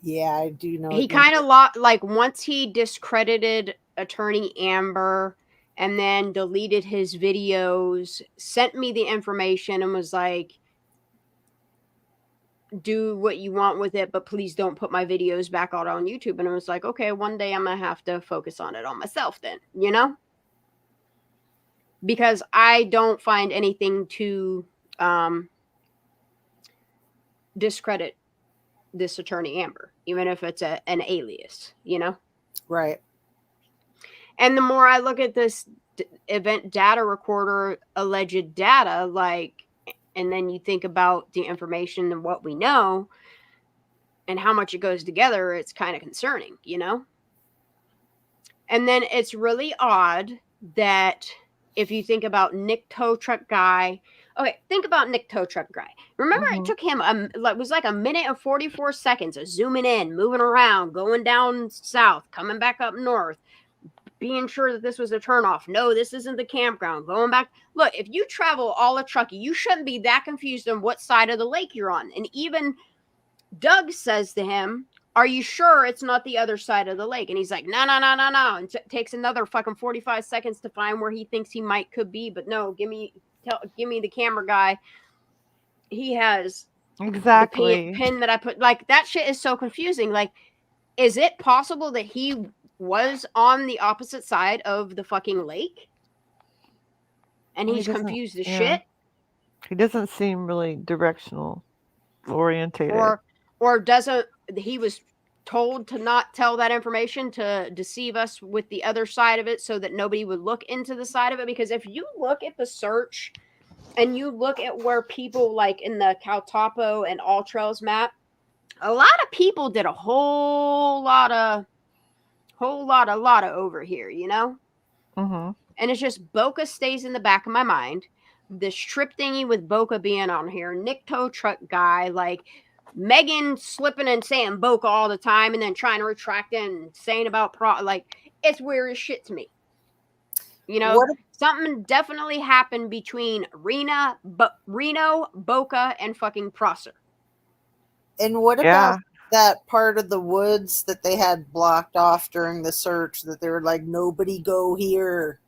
Yeah, I do know. He kind of like once he discredited Attorney Amber and then deleted his videos, sent me the information and was like, do what you want with it, but please don't put my videos back out on YouTube. And I was like, okay, one day I'm gonna have to focus on it on myself then, because I don't find anything to discredit this Attorney Amber, even if it's an alias, Right. And the more I look at this event data recorder alleged data, like, and then you think about the information and what we know and how much it goes together, it's kind of concerning, And then it's really odd that if you think about Nick Tow Truck Guy, okay, think about Nick Tow Truck Guy. Remember, it took him, it was like 1:44 seconds of zooming in, moving around, going down south, coming back up north, being sure that this was a turnoff. No, this isn't the campground. Going back. Look, if you travel all of Truckee, you shouldn't be that confused on what side of the lake you're on. And even Doug says to him, are you sure it's not the other side of the lake? And he's like, no. And takes another fucking 45 seconds to find where he thinks he could be. But no, give me the camera guy. He has exactly the pin that I put. Like, that shit is so confusing. Like, is it possible that he was on the opposite side of the fucking lake and he's confused as shit? He doesn't seem really directional orientated. Or doesn't he was told to not tell that information to deceive us with the other side of it so that nobody would look into the side of it? Because if you look at the search and you look at where people, like in the Caltopo and All Trails map, a lot of people did a whole lot of over here, Mm-hmm. And it's just Boca stays in the back of my mind. This trip thingy with Boca being on here, Nick Tow Truck Guy, like Megan slipping and saying Boca all the time and then trying to retract it and saying about like, it's weird as shit to me. Something definitely happened between Reno, Boca, and fucking Prosser. And what about that part of the woods that they had blocked off during the search that they were like, nobody go here?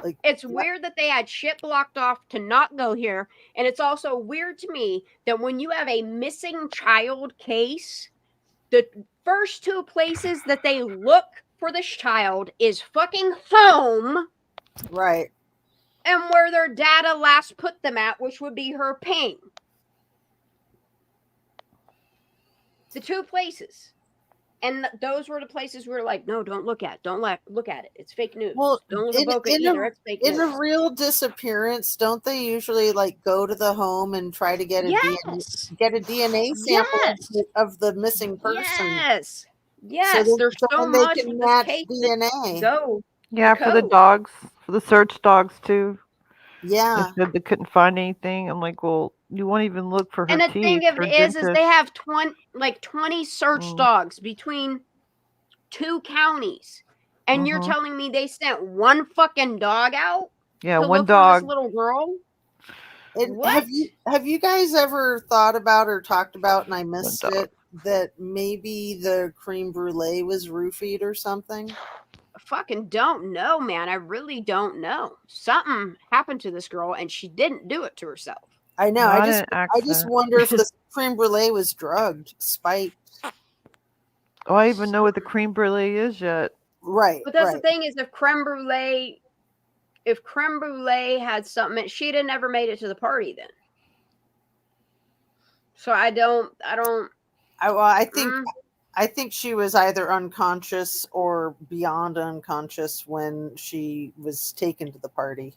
Like, it's weird that they had shit blocked off to not go here. And it's also weird to me that when you have a missing child case, the first two places that they look for this child is fucking home. Right. And where their data last put them at, which would be her pain. The two places. And those were the places we were like, no, don't look at it. Don't look at it. It's fake news. Well, don't look at Boca either. It's fake news. In a real disappearance, don't they usually like go to the home and try to get a DNA sample of the missing person? Yes. So there's so they much can match case DNA. Go. Yeah, for the dogs, for the search dogs too. Yeah. They said they couldn't find anything. I'm like, well, you won't even look for her and the teeth. thing of it is they have 20 search dogs between 2 counties. And you're telling me they sent one fucking dog out? Yeah, to one look dog. for this little girl? And What? have you guys ever thought about or talked about, and I missed Shanndah. it, that maybe the creme brulee was roofied or something? I fucking don't know, man. I really don't know. Something happened to this girl, and she didn't do it to herself. I know. Not I an just accent. wonder if the creme brulee was drugged, spiked. Oh, I even know what the creme brulee is yet. Right. But that's Right. the thing is, if creme brulee had something, she'd have never made it to the party then. So I think she was either unconscious or beyond unconscious when she was taken to the party.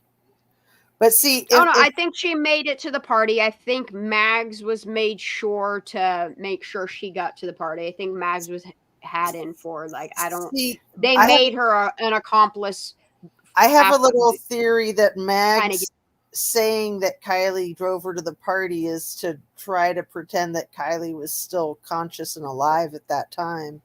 But see, oh no, I think she made it to the party. I think Mags was made sure to make sure she got to the party. I think Mags was had in for like see, they I have- made her an accomplice. I have a after- little theory that Kinda Mags saying that Kiely drove her to the party is to try to pretend that Kiely was still conscious and alive at that time.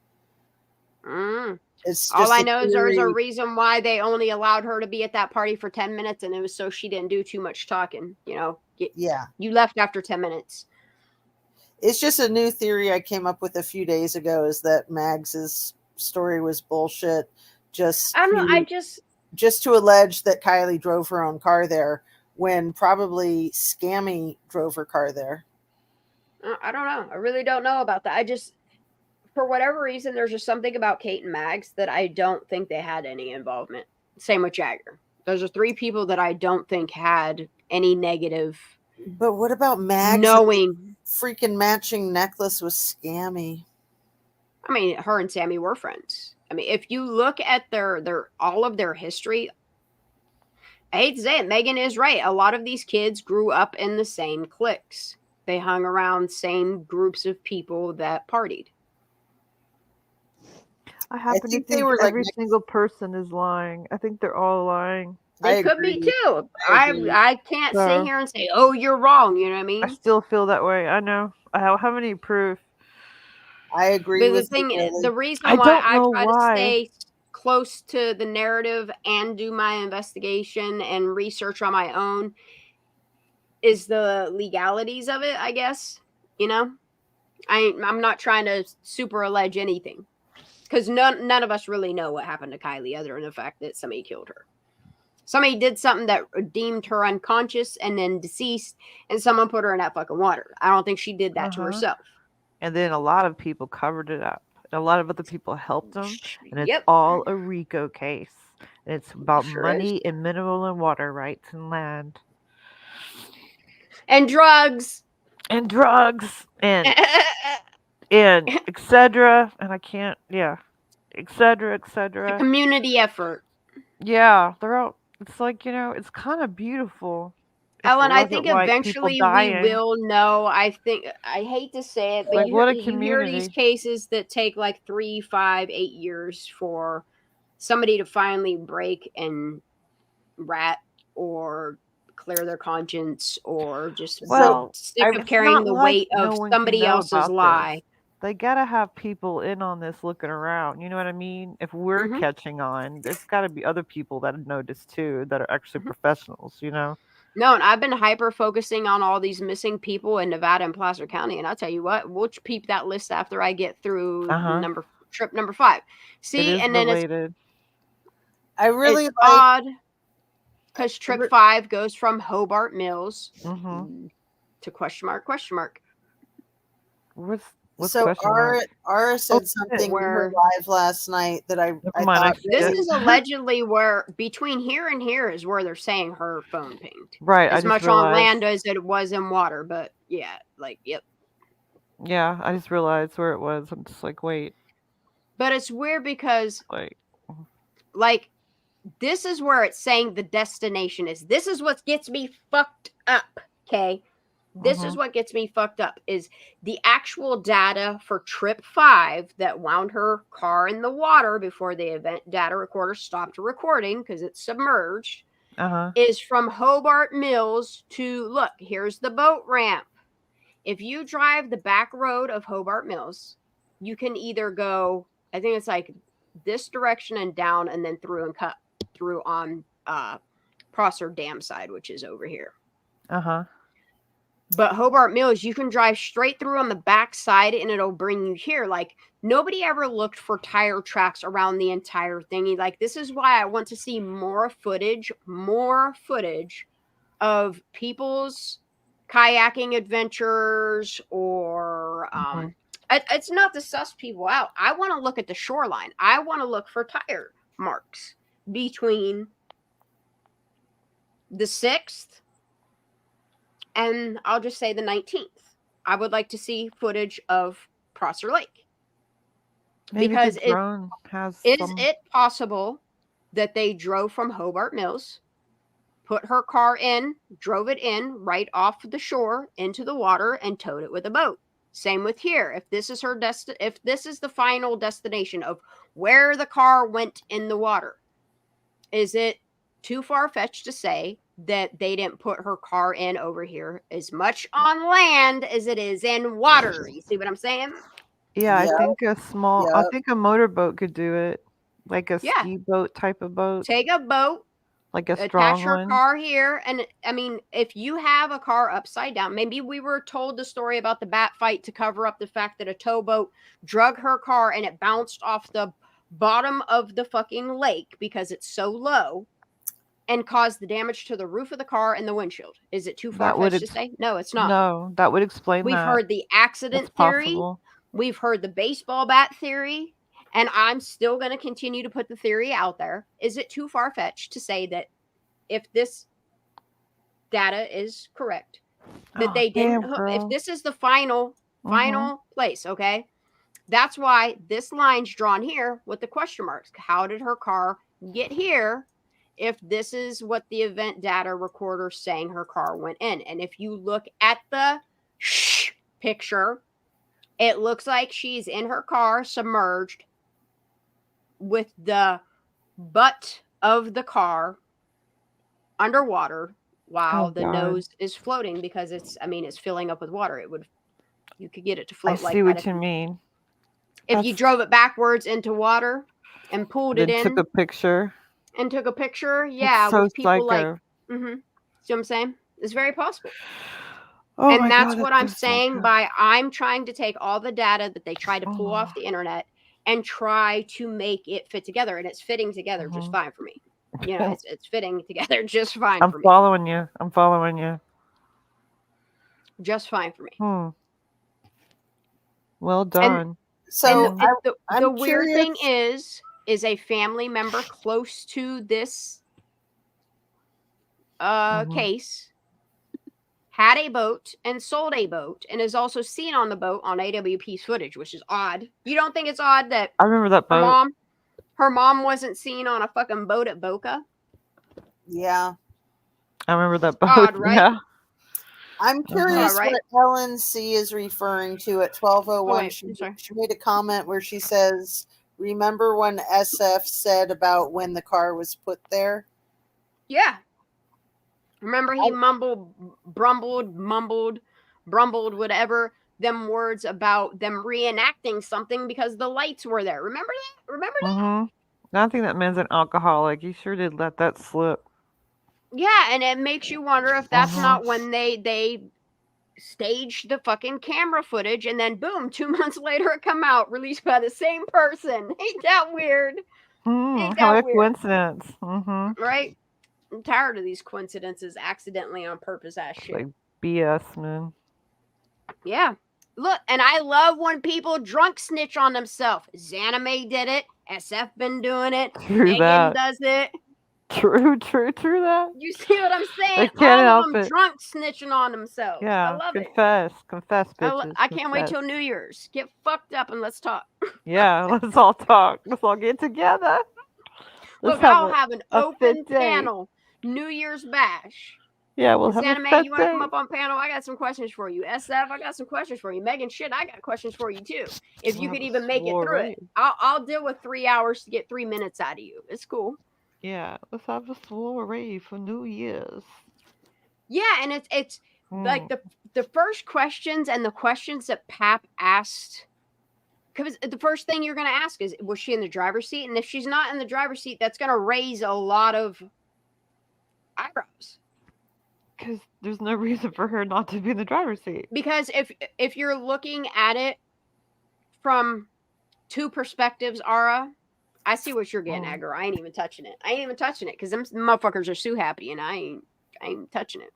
Mm. It's just All I a know is there's a theory. reason why they only allowed her to be at that party for 10 minutes, and it was so she didn't do too much talking. You know, Yeah. you left after 10 minutes. It's just a new theory I came up with a few days ago, is that Mags's story was bullshit. I don't know. Just to allege that Kiely drove her own car there when probably Scammy drove her car there. I don't know. I really don't know about that. For whatever reason, there's just something about Kate and Mags that I don't think they had any involvement. Same with Jagger. Those are three people that I don't think had any negative. But what about Mags? Knowing freaking matching necklace with Scammy. I mean, her and Sammy were friends. I mean, if you look at their all of their history, I hate to say it, Megan is right. A lot of these kids grew up in the same cliques. They hung around same groups of people that partied. I happen think to they think were, like, every next- single person is lying. I think they're all lying. They I could be agree. too. I agree. I can't sit So- here and say, "Oh, you're wrong." You know what I mean? I still feel that way. I know. I don't have any proof. I agree But the with thing, you, Lily. the reason I why don't I know try why. to stay close to the narrative and do my investigation and research on my own is the legalities of it, I guess. You know, I'm not trying to super allege anything because none of us really know what happened to Kiely other than the fact that somebody killed her. Somebody did something that deemed her unconscious and then deceased, and someone put her in that fucking water. I don't think she did that to herself. And then a lot of people covered it up. And a lot of other people helped them. And it's Yep. all a RICO case. And it's about Sure money is. and mineral and water rights and land. And drugs. And drugs. And etc. And I can't, etc. etc. Community effort. Yeah, they're all. It's like, it's kind of beautiful. if it Ellen, I wasn't think white people eventually we dying. will know. I hate to say it, but Like, what a you hear these community. cases that take like 3, 5, 8 years for somebody to finally break and rat or clear their conscience or just Well, sick of it's carrying not the like weight no of one can somebody know else's about lie. this. They gotta have people in on this looking around. You know what I mean? If we're Mhm. catching on, there's got to be other people that notice too that are actually professionals. No, and I've been hyper focusing on all these missing people in Nevada and Placer County, and I'll tell you what, we'll peep that list after I get through trip number 5. It See, is and then related. I really it's like odd because trip 5 goes from Hobart Mills to question mark. What's so question mark? Ara said something in her live last night that I mind, I thought This really- is allegedly where between here and here is where they're saying her phone pinged. Right, I As just much on realized. land as it was in water, but yeah, like yep. Yeah, I just realized where it was. I'm just like, wait. But it's weird because Wait. like this is where it's saying the destination is. This is what gets me fucked up, okay? This is what gets me fucked up is the actual data for trip 5 that wound her car in the water before the event data recorder stopped recording because it's submerged is from Hobart Mills to look, here's the boat ramp. If you drive the back road of Hobart Mills, you can either go, I think it's like this direction and down and then through and cut through on Prosser Dam side, which is over here. But Hobart Mills, you can drive straight through on the back side and it'll bring you here. Like, nobody ever looked for tire tracks around the entire thingy. Like, this is why I want to see more footage of people's kayaking adventures, or it's not to suss people out. I want to look at the shoreline. I want to look for tire marks between the 6th and I'll just say the 19th. I would like to see footage of Prosser Lake. Maybe Because the drone has is some. it possible that they drove from Hobart Mills, put her car in, drove it in right off the shore into the water, and towed it with a boat? Same with here. If this is her if this is the final destination of where the car went in the water, is it too far-fetched to say that they didn't put her car in over here as much on land as it is in water? You see what I'm saying? Yeah, I Yep. think I Yep. think a motorboat could do it. Like a Yeah. ski boat type of boat. Take a boat, Like a attach strong her one. car here, and I mean, if you have a car upside down, maybe we were told the story about the bat fight to cover up the fact that a towboat drug her car and it bounced off the bottom of the fucking lake because it's so low and caused the damage to the roof of the car and the windshield. Is it too That would far-fetched to say? No, it's not. No, that would explain We've that. heard the accident That's theory. possible. We've heard the baseball bat theory. And I'm still going to continue to put the theory out there. Is it too far-fetched to say that if this data is correct, that Oh, they didn't, damn, if girl. this is the final place, okay? That's why this line's drawn here with the question marks. How did her car get here if this is what the event data recorder's saying her car went in? And if you look at the picture, it looks like she's in her car submerged with the butt of the car underwater while the God. nose is floating, because it's filling up with water. You could get it to I float like see that what you mean. if you That's- drove it backwards into water and pulled it Then in took a picture. and took a picture. Yeah, so with people psycho. like, see what I'm saying? It's very possible. Oh And my that's God, what that's I'm so saying psycho. by I'm trying to take all the data that they try to pull off the internet and try to make it fit together. And it's fitting together just fine for me. You know, it's fitting together just fine for me. I'm following you. Just fine for me. Well done. So the I'm weird thing curious. is a family member close to this case had a boat and sold a boat and is also seen on the boat on AWP's footage, which is odd. You don't think it's odd that I remember that boat. her mom wasn't seen on a fucking boat at Boca? Yeah. I remember that boat. Odd, right? Yeah. I'm curious right? what Ellen C is referring to at 12:01. She made a comment where she says, "Remember when SF said about when the car was put there?" Yeah. Remember he brumbled, whatever, them words about them reenacting something because the lights were there. Remember that? I think that man's an alcoholic. He sure did let that slip. Yeah, and it makes you wonder if that's not when they staged the fucking camera footage and then boom, 2 months later it come out, released by the same person. Ain't that weird? Ain't How that a weird? coincidence. Right? I'm tired of these coincidences, accidentally on purpose ass shit. Like BS, man. Yeah. Look, and I love when people drunk snitch on themselves. Xaname did it. SF been doing it. True Megan that. does it. True that. You see what I'm saying? I can't All help of them it. drunk snitching on themselves. Yeah. I love it. Confess, bitches. I can't wait till New Year's. Get fucked up and let's talk. Yeah, let's all talk. Let's all get together. Look, I'll have an open panel New Year's bash. Yeah, we'll have Anime, a fit you want to come day. up on panel? I got some questions for you. SF, I got some questions for you. Megan, shit, I got questions for you too. If you could even make it through it, I'll deal with 3 hours to get 3 minutes out of you. It's cool. Yeah, let's have a soiree for New Year's. Yeah, and it's like the first questions and the questions that Pap asked. Because the first thing you're going to ask is, was she in the driver's seat? And if she's not in the driver's seat, that's going to raise a lot of eyebrows. Because there's no reason for her not to be in the driver's seat. Because if you're looking at it from two perspectives, Ara, I see what you're getting at, girl. I ain't even touching it. Because them motherfuckers are so happy, and I ain't touching it.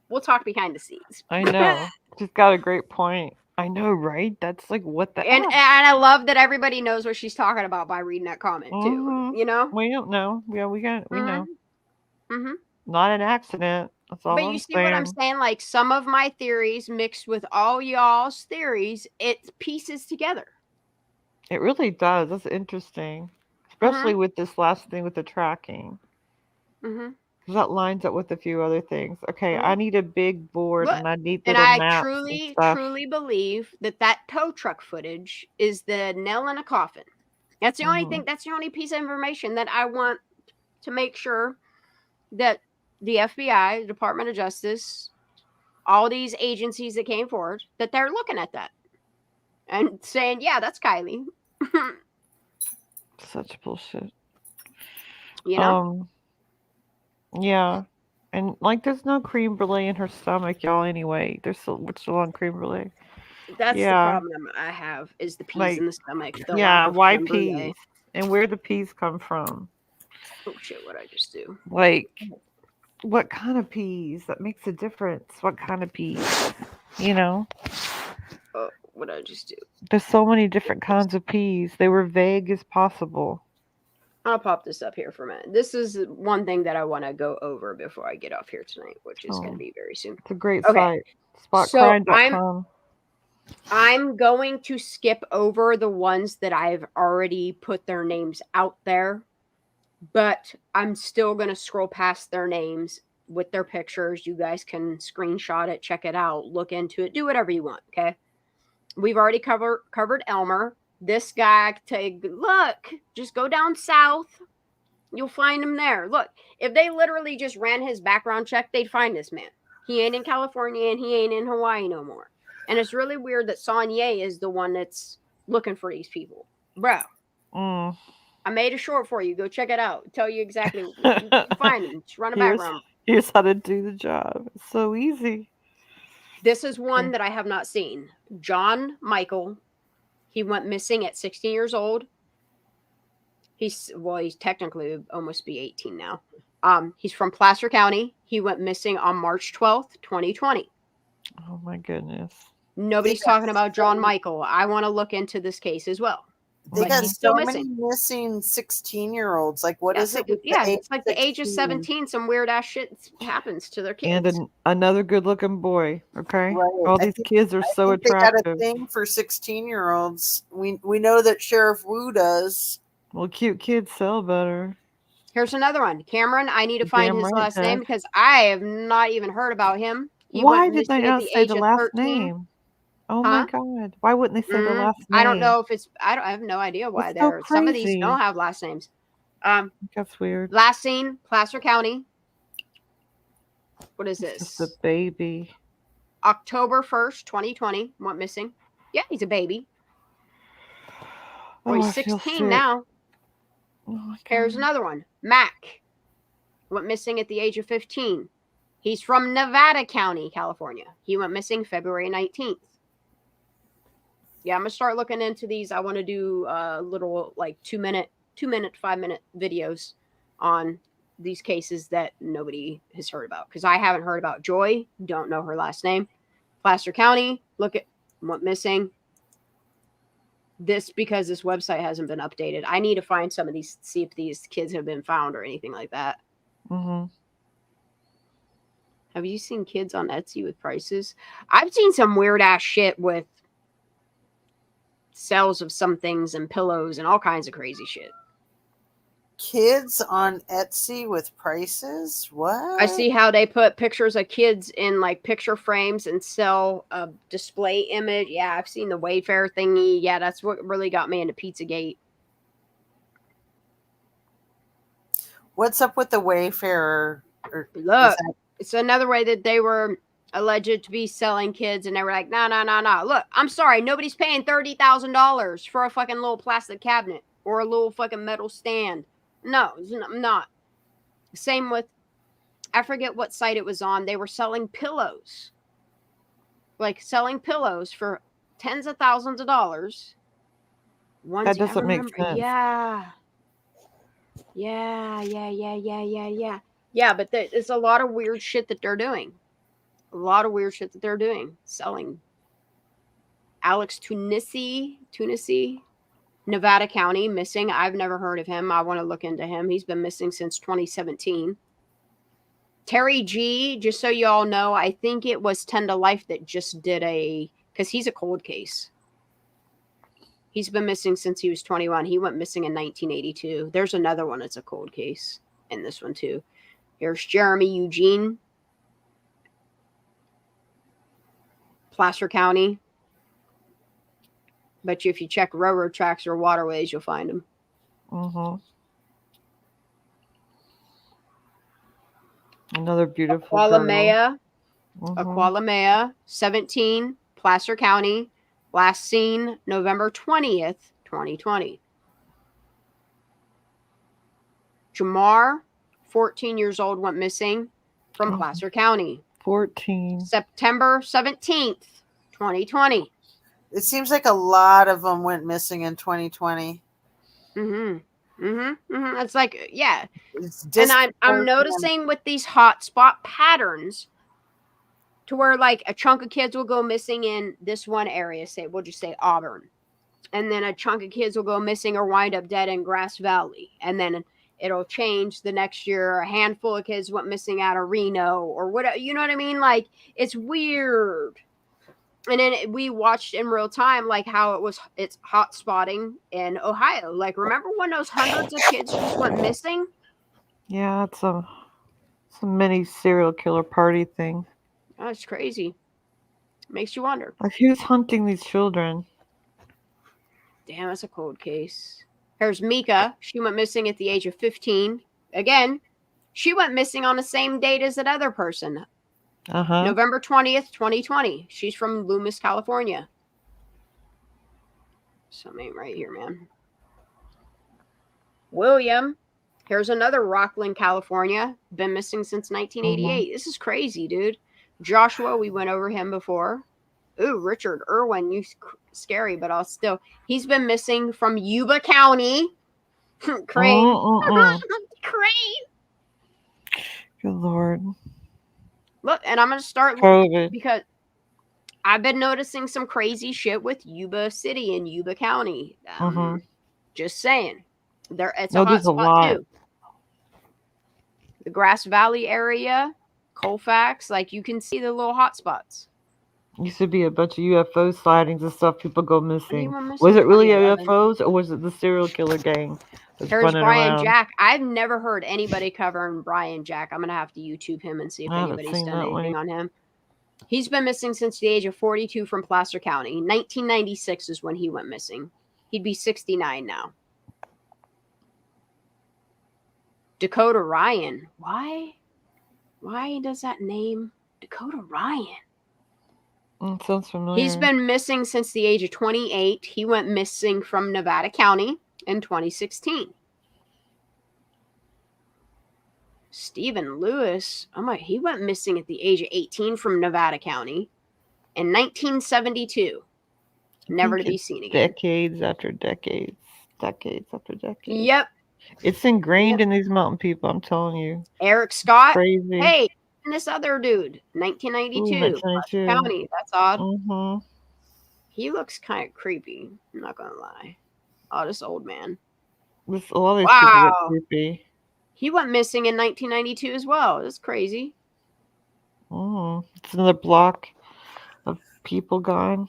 We'll talk behind the scenes. I know. She's got a great point. I know, right? That's like, what the And F? I love that everybody knows what she's talking about by reading that comment too. Mhm. You know? We don't know. Yeah, we know. Mm-hmm. Not an accident. That's all But I'm you see saying. what I'm saying? Like some of my theories mixed with all y'all's theories, it pieces together. It really does. That's interesting. Especially with this last thing with the tracking. Mm-hmm. Because that lines up with a few other things. Okay, I need a big board Look, and I need and little I maps and truly, stuff. truly believe that tow truck footage is the nail in a coffin. That's the only thing. That's the only piece of information that I want to make sure that the FBI, the Department of Justice, all these agencies that came forward, that they're looking at that and saying, "Yeah, that's Kiely." Such bullshit. You know? Yeah. And like, there's no cream brulee in her stomach, y'all. Anyway, we're still on cream brulee. That's the Yeah. problem I have is the peas Like, in the stomach. The yeah, lack of why creme brulee. peas? And where the peas come from? Oh shit! What I just do? Like, what kind of peas? That makes a difference. What kind of peas? You know? Oh, what I just do? There's so many different kinds of peas. They were vague as possible. I'll pop this up here for a minute. This is one thing that I want to go over before I get off here tonight, which is going to be very soon. It's a great Okay. site. So Spotcrime.com. I'm going to skip over the ones that I've already put their names out there, but I'm still going to scroll past their names with their pictures. You guys can screenshot it, check it out, look into it, do whatever you want, okay? We've already covered Elmer. This guy, look, just go down south. You'll find him there. Look, if they literally just ran his background check, they'd find this man. He ain't in California and he ain't in Hawaii no more. And it's really weird that Sonye is the one that's looking for these people. Bro, I made a short for you. Go check it out. Tell you exactly. You can find him. Just run a background. Here's how to do the job. It's so easy. This is one that I have not seen. John Michael. He went missing at 16 years old. He's technically almost be 18 now. He's from Placer County. He went missing on March 12th, 2020. Oh my goodness. Nobody's talking about John Michael. I want to look into this case as well. They got so many missing 16-year-olds. Like, what is it? It's like the age of 17. Some weird ass shit happens to their kids. And another good-looking boy. Okay, right. All these kids are so attractive. They got a thing for 16-year-olds. We know that Sheriff Wu does. Well, cute kids sell better. Here's another one. Cameron, I need to find his last name because I have not even heard about him. Why did they not say the last name? Oh my God. Why wouldn't they say the last name? I don't know if it's, I have no idea why they're, some of these don't have last names. That's weird. Last seen, Placer County. What is this? Just a baby. October 1st, 2020. Went missing. Yeah, he's a baby. Oh, he's 16 now. Oh, here's another one. Mac went missing at the age of 15. He's from Nevada County, California. He went missing February 19th. Yeah, I'm going to start looking into these. I want to do little like 2-minute, 5-minute videos on these cases that nobody has heard about. Because I haven't heard about Joy. Don't know her last name. Placer County. Look at went missing. This because this website hasn't been updated. I need to find some of these, see if these kids have been found or anything like that. Mm-hmm. Have you seen kids on Etsy with prices? I've seen some weird ass shit with sales of some things and pillows and all kinds of crazy shit. Kids on Etsy with prices? What? I see how they put pictures of kids in like picture frames and sell a display image. Yeah, I've seen the Wayfair thingy. Yeah, that's what really got me into Pizzagate. What's up with the Wayfair? Look, it's another way that they were alleged to be selling kids, and they were like, no. Look, I'm sorry, nobody's paying $30,000 for a fucking little plastic cabinet or a little fucking metal stand. No, I'm not. Same with I forget what site it was on. They were selling pillows. Like selling pillows for tens of thousands of dollars. That doesn't make sense. Yeah. Yeah, but it's a lot of weird shit that they're doing. Selling. Alex Tunisi, Nevada County, missing. I've never heard of him. I want to look into him. He's been missing since 2017. Terry G, just so you all know, I think it was 10 to Life that just did because he's a cold case. He's been missing since he was 21. He went missing in 1982. There's another one that's a cold case in this one too. Here's Jeremy Eugene, Placer County. Bet you if you check railroad tracks or waterways, you'll find him. Mm-hmm. Another beautiful Aqualamea, girl. Aqualamea, 17, Placer County. Last seen November 20th, 2020. Jamar, 14 years old, went missing from Placer County. 14. September 17th, 2020. It seems like a lot of them went missing in 2020. It's like, yeah. And I'm noticing with these hotspot patterns to where like a chunk of kids will go missing in this one area, we'll just say Auburn. And then a chunk of kids will go missing or wind up dead in Grass Valley. And then it'll change the next year. A handful of kids went missing out of Reno or whatever. You know what I mean? Like, it's weird. And then we watched in real time, like how it's hot spotting in Ohio. Like, remember when those hundreds of kids just went missing? Yeah, it's a mini serial killer party thing. Oh, it's crazy. Makes you wonder. Like, who's hunting these children? Damn, that's a cold case. Here's Mika. She went missing at the age of 15. Again, she went missing on the same date as that other person. November 20th, 2020. She's from Loomis, California. Something right here, man. William. Here's another Rockland, California. Been missing since 1988. This is crazy, dude. Joshua, we went over him before. Ooh, Richard Irwin, you scary, but I'll still. He's been missing from Yuba County. Crane. Crane. Good Lord. Look, and I'm going to start COVID. Because I've been noticing some crazy shit with Yuba City and Yuba County. Just saying. It's a hot spot too. The Grass Valley area, Colfax, like you can see the little hot spots. Used to be a bunch of UFO sightings and stuff. People go missing. Was it really UFOs or was it the serial killer gang? Here's Brian Jack. I've never heard anybody covering Brian Jack. I'm going to have to YouTube him and see if anybody's done anything on him. He's been missing since the age of 42 from Placer County. 1996 is when he went missing. He'd be 69 now. Dakota Ryan. Why? Why does that name Dakota Ryan? Sounds familiar. He's been missing since the age of 28. He went missing from Nevada County in 2016. Stephen Lewis. Oh my, he went missing at the age of 18 from Nevada County in 1972. Never to be seen again. Decades after decades. Decades after decades. Yep. It's ingrained in these mountain people, I'm telling you. Eric Scott. Crazy. Hey, and this other dude, 1992. Placer County. That's odd. He looks kind of creepy. I'm not going to lie. Oh, this old man. A lot of these people look creepy. He went missing in 1992 as well. That's crazy. It's another block of people gone.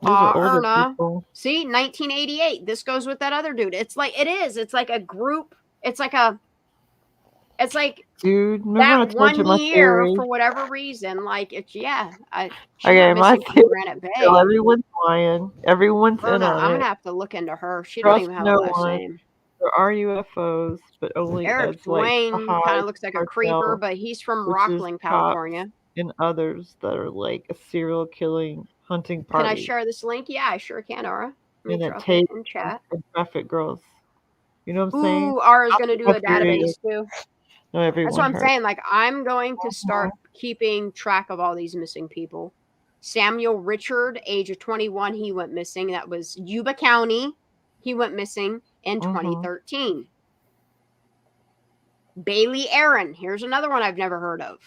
These are older people. See, 1988. This goes with that other dude. It's like It's like a group. It's like dude. That 1 year for whatever reason. Like it's my theory. Everyone's lying. Everyone's in on it. I'm gonna have to look into her. She don't even have a last name. There are UFOs, but only Eric Dwayne kind of looks like a creeper, but he's from Rockland, California. And others that are like a serial killing hunting party. Can I share this link? Yeah, I sure can, Aura. And it takes in traffic girls. You know what I'm saying? Ooh, Aura's gonna do a database too. know That's everyone what I'm heard. saying. Like, I'm going to start keeping track of all these missing people. Samuel Richard, age of 21, he went missing. That was Yuba County. He went missing in 2013. Bailey Aaron, here's another one I've never heard of.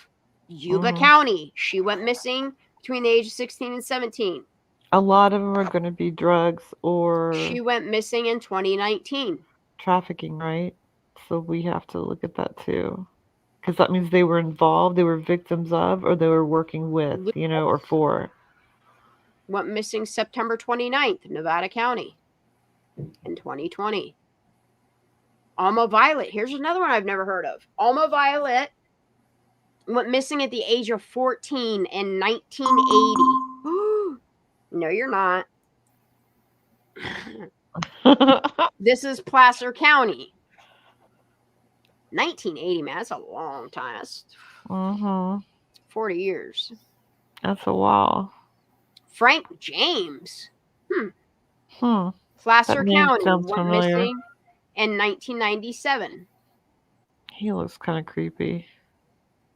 Yuba County, she went missing between the age of 16 and 17. A lot of them are going to be drugs or She went missing in 2019. trafficking, right? So we have to look at that too. Because that means they were involved, they were victims of, or they were working with, you know, or for. Went missing September 29th, Nevada County in 2020. Alma Violet, here's another one I've never heard of. Alma Violet went missing at the age of 14 in 1980. No, you're not. This is Placer County. 1980, man, that's a long time. That's 40 years. That's a while. Frank James. That Placer name County sounds went familiar. missing in 1997. He looks kind of creepy.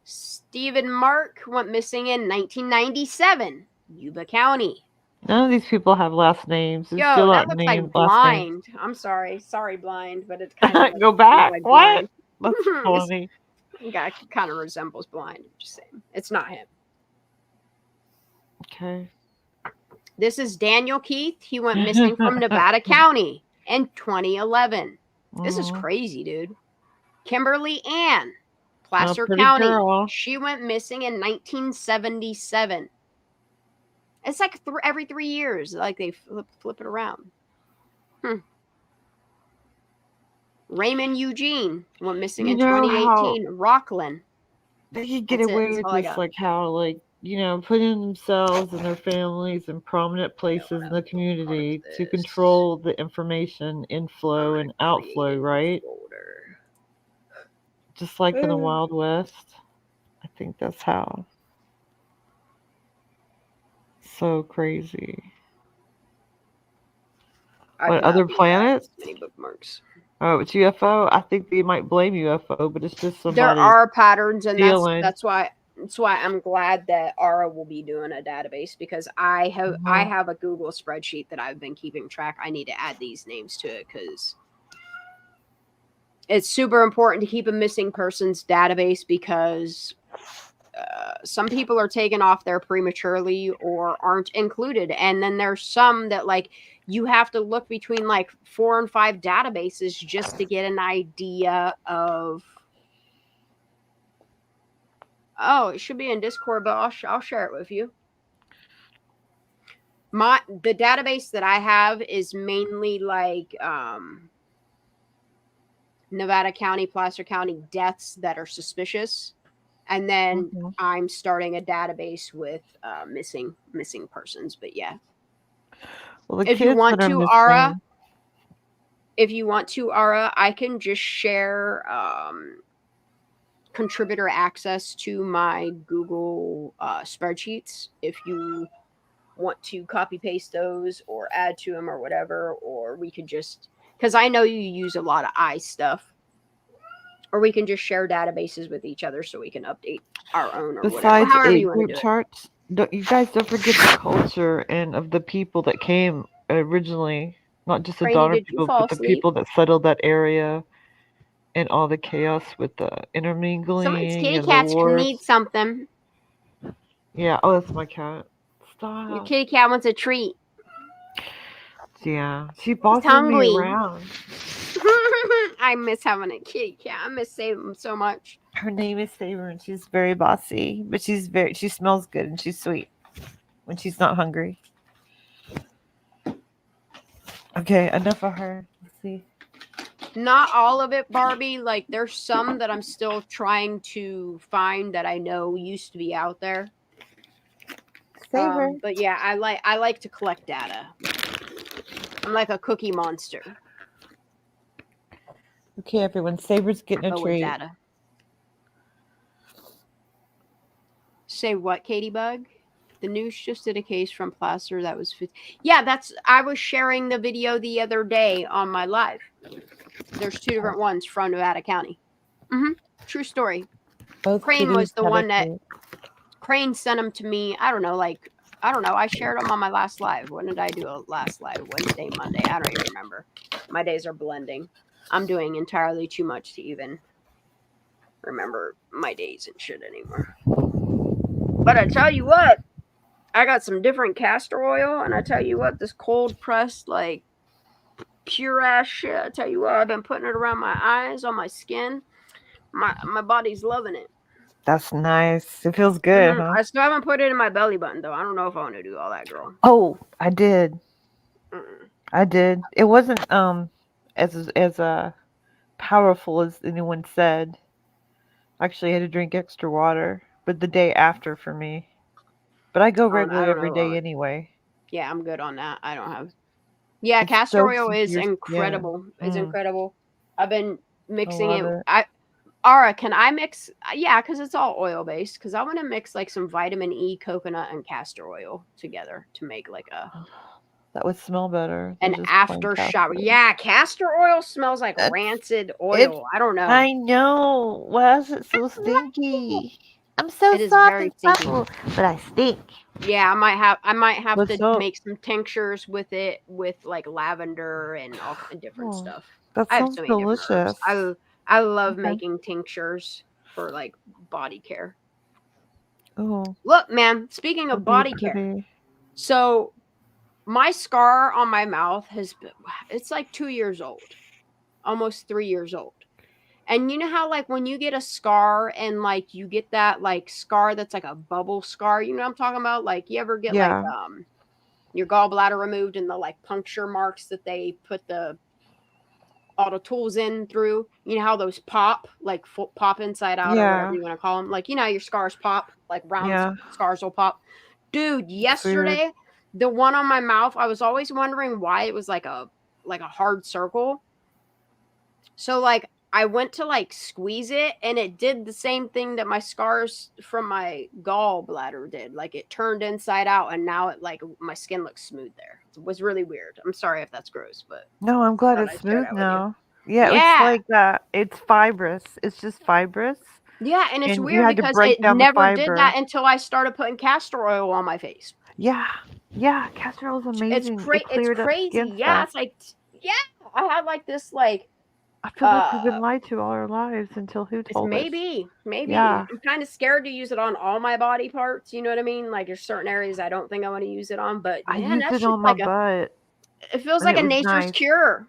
Stephen Mark went missing in 1997. Yuba County. None of these people have last names. It's Yo, still that not looks named like last names. Blind. I'm sorry. Sorry, Blind, but it's kind of Go back. like What? Blind. That's funny. Guy kind of resembles Blind. I'm just saying. It's not him. Okay. This is Daniel Keith. He went missing from Nevada County in 2011. This is crazy, dude. Kimberly Ann, Placer pretty County. girl. She went missing in 1977. It's like every 3 years, like they flip it around. Raymond Eugene went missing in 2018. Rockland. They could get That's it. away That's with all I this, got. like how, like, you know, putting themselves and their families in prominent places in the community to control the information inflow and outflow, right? Just like in the Wild West. I think that's how. So crazy. What, other planets? Many bookmarks. Oh, it's UFO. I think they might blame UFO, but it's just somebody. There are patterns, and stealing. that's why I'm glad that Ara will be doing a database, because I have a Google spreadsheet that I've been keeping track. I need to add these names to it because it's super important to keep a missing persons database, because some people are taken off there prematurely or aren't included, and then there's some that, like, you have to look between like 4 and 5 databases just to get an idea of. Oh, it should be in Discord, but I'll share it with you. The database that I have is mainly like Nevada County, Placer County deaths that are suspicious, and then I'm starting a database with missing persons. But yeah, well, if you want to, Ara, I can just share contributor access to my Google spreadsheets if you want to copy paste those or add to them or whatever, or we could just, because I know you use a lot of I stuff, or we can just share databases with each other so we can update our own or besides whatever. age group charts, you guys don't forget the culture and of the people that came originally, not just the Donner people, but the people that settled that area. And all the chaos with the intermingling. Some kitty cats need something. Yeah. Oh, that's my cat. Stop. Your kitty cat wants a treat. Yeah. She bosses me around. I miss having a kitty cat. I miss Saber so much. Her name is Saber, and she's very bossy, but she smells good and she's sweet when she's not hungry. Okay, enough of her. Let's see. Not all of it, Barbie. Like, there's some that I'm still trying to find that I know used to be out there. But yeah, I like to collect data. I'm like a cookie monster. Okay, everyone. Saber's getting a treat. Data. Say what, Katie Bug? The news just did a case from Placer that was 50. Yeah, I was sharing the video the other day on my live. There's 2 different ones from Nevada County. True story. Both Crane kitties was the had a one that cake. Crane sent them to me. I don't know. I shared them on my last live. When did I do a last live? Wednesday, Monday. I don't even remember. My days are blending. I'm doing entirely too much to even remember my days and shit anymore. But I tell you what, I got some different castor oil, and I tell you what, this cold pressed, like, pure ass shit. I tell you what, I've been putting it around my eyes, on my skin. My body's loving it. That's nice. It feels good, huh? I still haven't put it in my belly button though. I don't know if I want to do all that, girl. Oh, I did. Mm-mm. I did. It wasn't as powerful as anyone said. Actually, I had to drink extra water, but the day after for me. But I go I regularly don't every know. day anyway. Yeah, I'm good on that. I don't have. Yeah, It castor soaks oil into is your skin. incredible. It's incredible. I've been I mixing love it. it. Ara, can I mix? Yeah, because it's all oil based. Because I want to mix like some vitamin E, coconut, and castor oil together to make like That would smell better than an just plain after shower. castor. Yeah, castor oil smells like That's rancid it. oil. I don't know. I know. Why is it so stinky? I'm so It is soft very and stinky. supple, but I stink. Yeah, I might have What's to up? make some tinctures with it, with like lavender and all different Oh, stuff. that I have sounds so many different herbs. delicious. I love Okay. making tinctures for like body care. Oh, Look, man, speaking of that'd be body care, pretty. so my scar on my mouth it's like 2 years old, almost 3 years old. And you know how like when you get a scar and like you get that like scar that's like a bubble scar, you know what I'm talking about? Like you ever get like Yeah. your gallbladder removed and the like puncture marks that they put all the tools in through, you know how those pop, like pop inside out or whatever Yeah. you want to call them, like, you know, your scars pop, like round Yeah. scars will pop. Dude, It's weird. yesterday the one on my mouth, I was always wondering why it was like a hard circle. So like I went to like squeeze it and it did the same thing that my scars from my gallbladder did. Like it turned inside out and now it like my skin looks smooth there. It was really weird. I'm sorry if that's gross, but No, I'm glad thought it's I'd share smooth that with you. now. Yeah, it's Yeah. like it's fibrous. It's just fibrous. Yeah, and it's And you weird had to because break it down the never did fiber. that until I started putting castor oil on my face. Yeah. Yeah, castor oil is amazing. It It's cleared up crazy. skin Yeah, stuff. it's like I had like this like I feel like we've been lied to all our lives until who it's told us? maybe. Yeah. I'm kind of scared to use it on all my body parts. You know what I mean? Like there's certain areas I don't think I want to use it on, but I man, used that it shit's on my like butt. it feels And like it a was nature's nice. cure.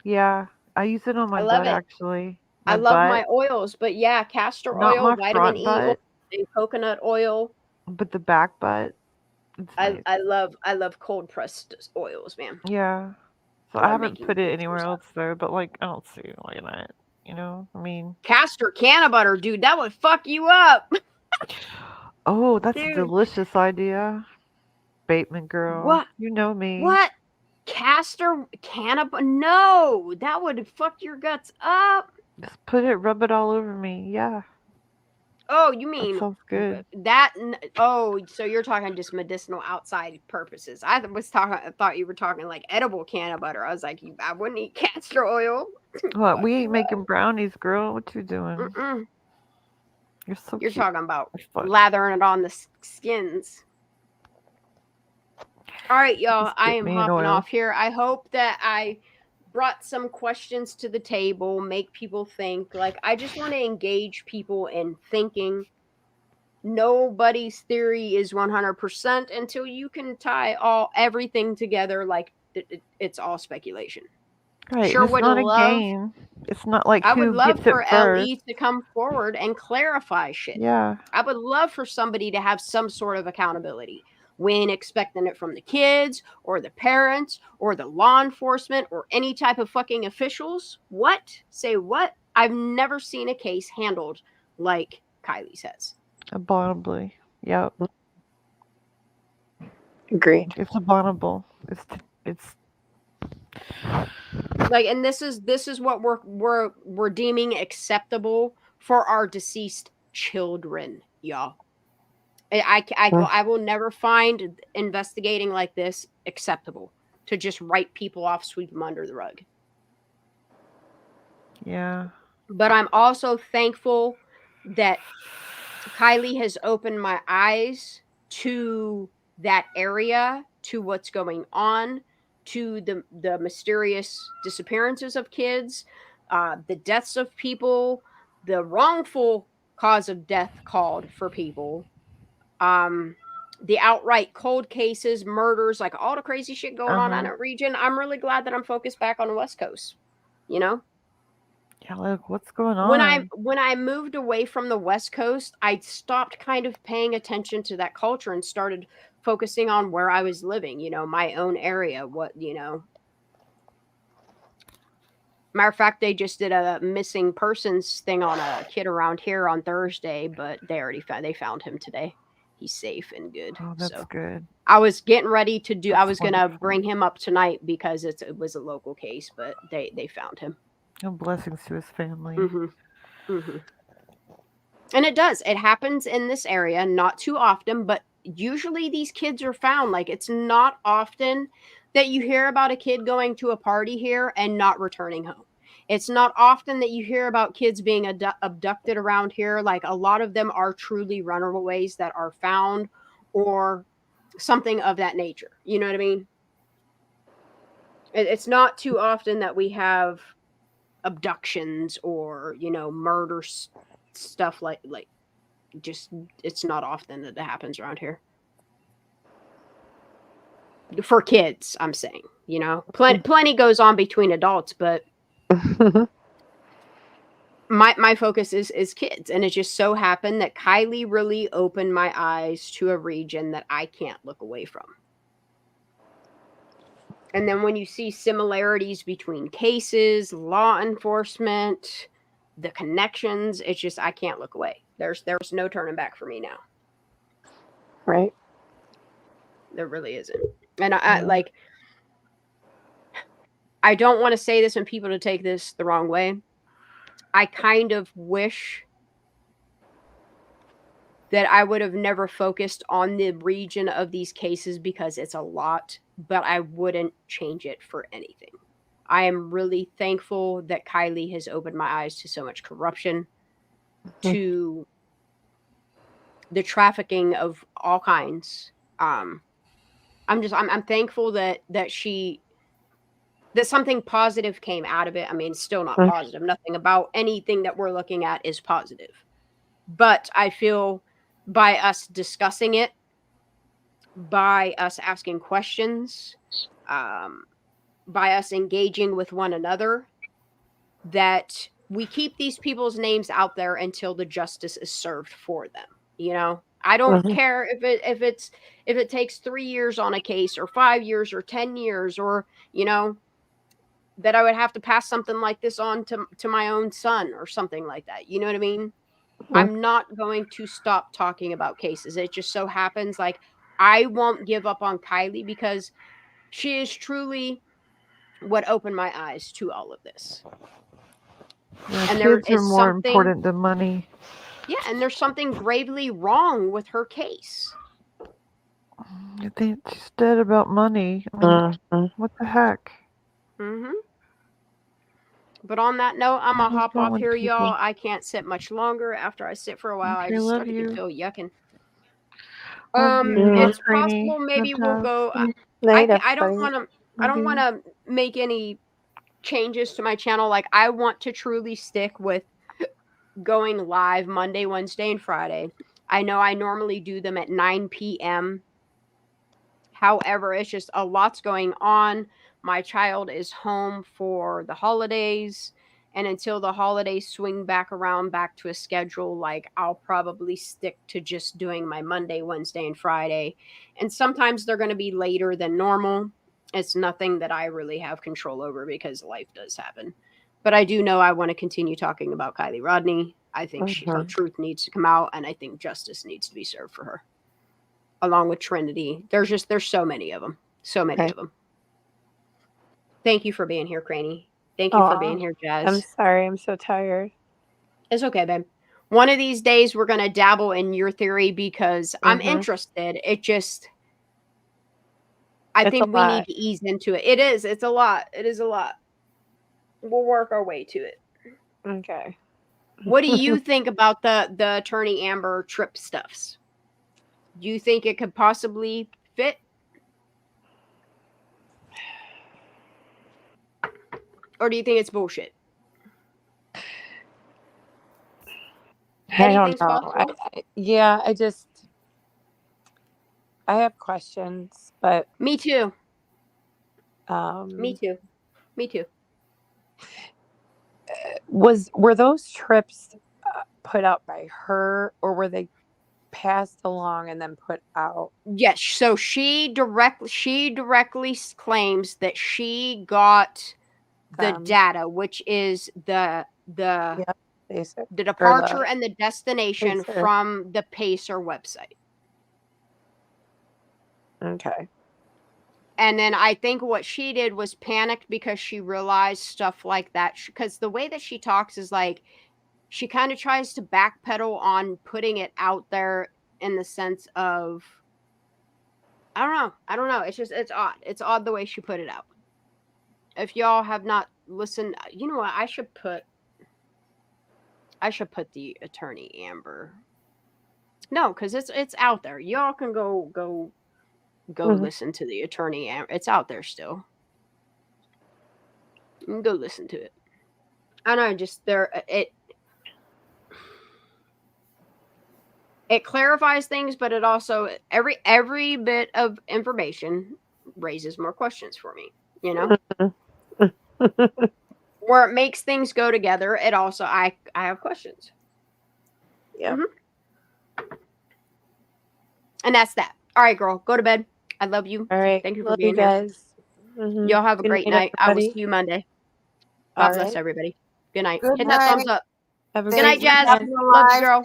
Yeah. I use it on my I love butt it. actually. I My love butt. my oils, but yeah, castor Not oil, my vitamin front E oil, butt, and coconut oil. but the back butt. It's nice. I love cold pressed oils, man. Yeah. So I I love haven't making put it anywhere tinctures. else though, but like I don't see it like that. You know? I mean Castor canna butter, dude, that would fuck you up. Oh, that's a Dude, delicious idea. Bateman girl. what? You know me. What? Castor canna butter? No, that would fuck your guts up. Just put it, rub it all over me. Yeah. Oh, you That mean sounds good. that? Oh, so you're talking just medicinal outside purposes. I thought you were talking like edible canna butter. I was like, I wouldn't eat castor oil. What? Fuck We you ain't making brownies, girl. What you doing? up. You're so You're cute. talking about You're funny. lathering it on the skins. All right, y'all. Just I dip am me in hopping oil. off here. I hope that I brought some questions to the table, make people think. Like, I just want to engage people in thinking. Nobody's theory is 100% until you can tie everything together. Like, it's all speculation. Right. Sure And it's would not a love. game. It's not like I would who love gets for it first. LE to come forward and clarify shit. Yeah. I would love for somebody to have some sort of accountability. We ain't expecting it from the kids or the parents or the law enforcement or any type of fucking officials. What? Say what? I've never seen a case handled like Kiely says. Abominably. Yep. Agreed. It's abominable. It's Like, and this is what we're deeming acceptable for our deceased children, y'all. I will never find investigating like this acceptable, to just write people off, sweep them under the rug. yeah. But I'm also thankful that Kiely has opened my eyes to that area, to what's going on, to the mysterious disappearances of kids, the deaths of people, the wrongful cause of death called for people, um, the outright cold cases, murders, like all the crazy shit going on in that region. I'm really glad that I'm focused back on the West Coast. You know? Yeah, like what's going on? When I moved away from the West Coast, I stopped kind of paying attention to that culture and started focusing on where I was living, you know, my own area, what, you know. Matter of fact, they just did a missing persons thing on a kid around here on Thursday, but they found him today. He's safe and good. Oh, that's good. I was getting ready to do. That's I was gonna bring him up tonight because it was a local case, but they found him. Oh, blessings to his family. And it does. It happens in this area, not too often, but usually these kids are found. Like, it's not often that you hear about a kid going to a party here and not returning home. It's not often that you hear about kids being abducted around here. Like, a lot of them are truly runaways that are found or something of that nature. You know what I mean? It's not too often that we have abductions or, you know, murder stuff like just, it's not often that it happens around here. For kids, I'm saying, you know, plenty goes on between adults, but my focus is kids. And it just so happened that Kiely really opened my eyes to a region that I can't look away from. And then when you see similarities between cases, law enforcement, the connections, it's just, I can't look away. There's no turning back for me now. Right. There really isn't. And I like, I don't want to say this and people to take this the wrong way. I kind of wish that I would have never focused on the region of these cases because it's a lot, but I wouldn't change it for anything. I am really thankful that Kiely has opened my eyes to so much corruption, to the trafficking of all kinds. I'm thankful that something positive came out of it. I mean, still not positive. Nothing about anything that we're looking at is positive. But I feel by us discussing it, by us asking questions, by us engaging with one another, that we keep these people's names out there until the justice is served for them. You know, I don't care if it takes 3 years on a case or 5 years or 10 years, or, you know, that I would have to pass something like this on to my own son or something like that. You know what I mean? I'm not going to stop talking about cases. It just so happens like I won't give up on Kiely because she is truly what opened my eyes to all of this. Yeah, and kids are more important than money. Yeah, and there's something gravely wrong with her case. I think she's dead about money. I mean, what the heck? But on that note, I'm gonna hop off here, y'all. I can't sit much longer. After I sit for a while, I just start to get feel yucking. It's possible maybe we'll go. I don't want to make any changes to my channel. Like, I want to truly stick with going live Monday, Wednesday, and Friday. I know I normally do them at 9 p.m. However, it's just a lot's going on. My child is home for the holidays, and until the holidays swing back around back to a schedule, like, I'll probably stick to just doing my Monday, Wednesday, and Friday. And sometimes they're going to be later than normal. It's nothing that I really have control over because life does happen. But I do know I want to continue talking about Kiely Rodni. I think her truth needs to come out, and I think justice needs to be served for her. Along with Trinity. There's so many of them. So many of them. Thank you for being here, Cranny. Thank you for being here, Jazz. I'm sorry. I'm so tired. It's okay, babe. One of these days, we're going to dabble in your theory because I'm interested. It just... I think we need to ease into it. It is. It's a lot. It is a lot. We'll work our way to it. Okay. What do you think about the attorney Amber trip stuffs? Do you think it could possibly fit? Or do you think it's bullshit? I don't know. I have questions, but me too. Me too. Me too. Were those trips put out by her, or were they passed along and then put out? Yes. So she directly claims that she got the data, which is the departure and the destination from the Pacer website. Okay. And then I think what she did was panicked because she realized stuff like that. Because the way that she talks is like she kind of tries to backpedal on putting it out there in the sense of, I don't know. It's odd. It's odd the way she put it out. If y'all have not listened, you know what? I should put the attorney Amber. No, because it's out there. Y'all can go listen to the attorney Amber. It's out there still. You can go listen to it. I know, just it clarifies things, but it also every bit of information raises more questions for me, you know? Where it makes things go together, it also I have questions. Yeah. Mm-hmm. And that's that. All right, girl, go to bed. I love you. All right. Thank you for Love being you guys. here. Y'all have a great night. I will see you Monday. God bless everybody. Good night. Good Hit night. that thumbs up. Have a good night, Jazz. Love you, girl.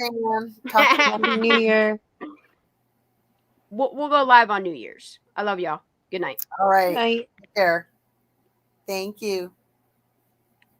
Happy New Year. We'll go live on New Year's. I love y'all. Good night. All right. Good night. Take care. Thank you.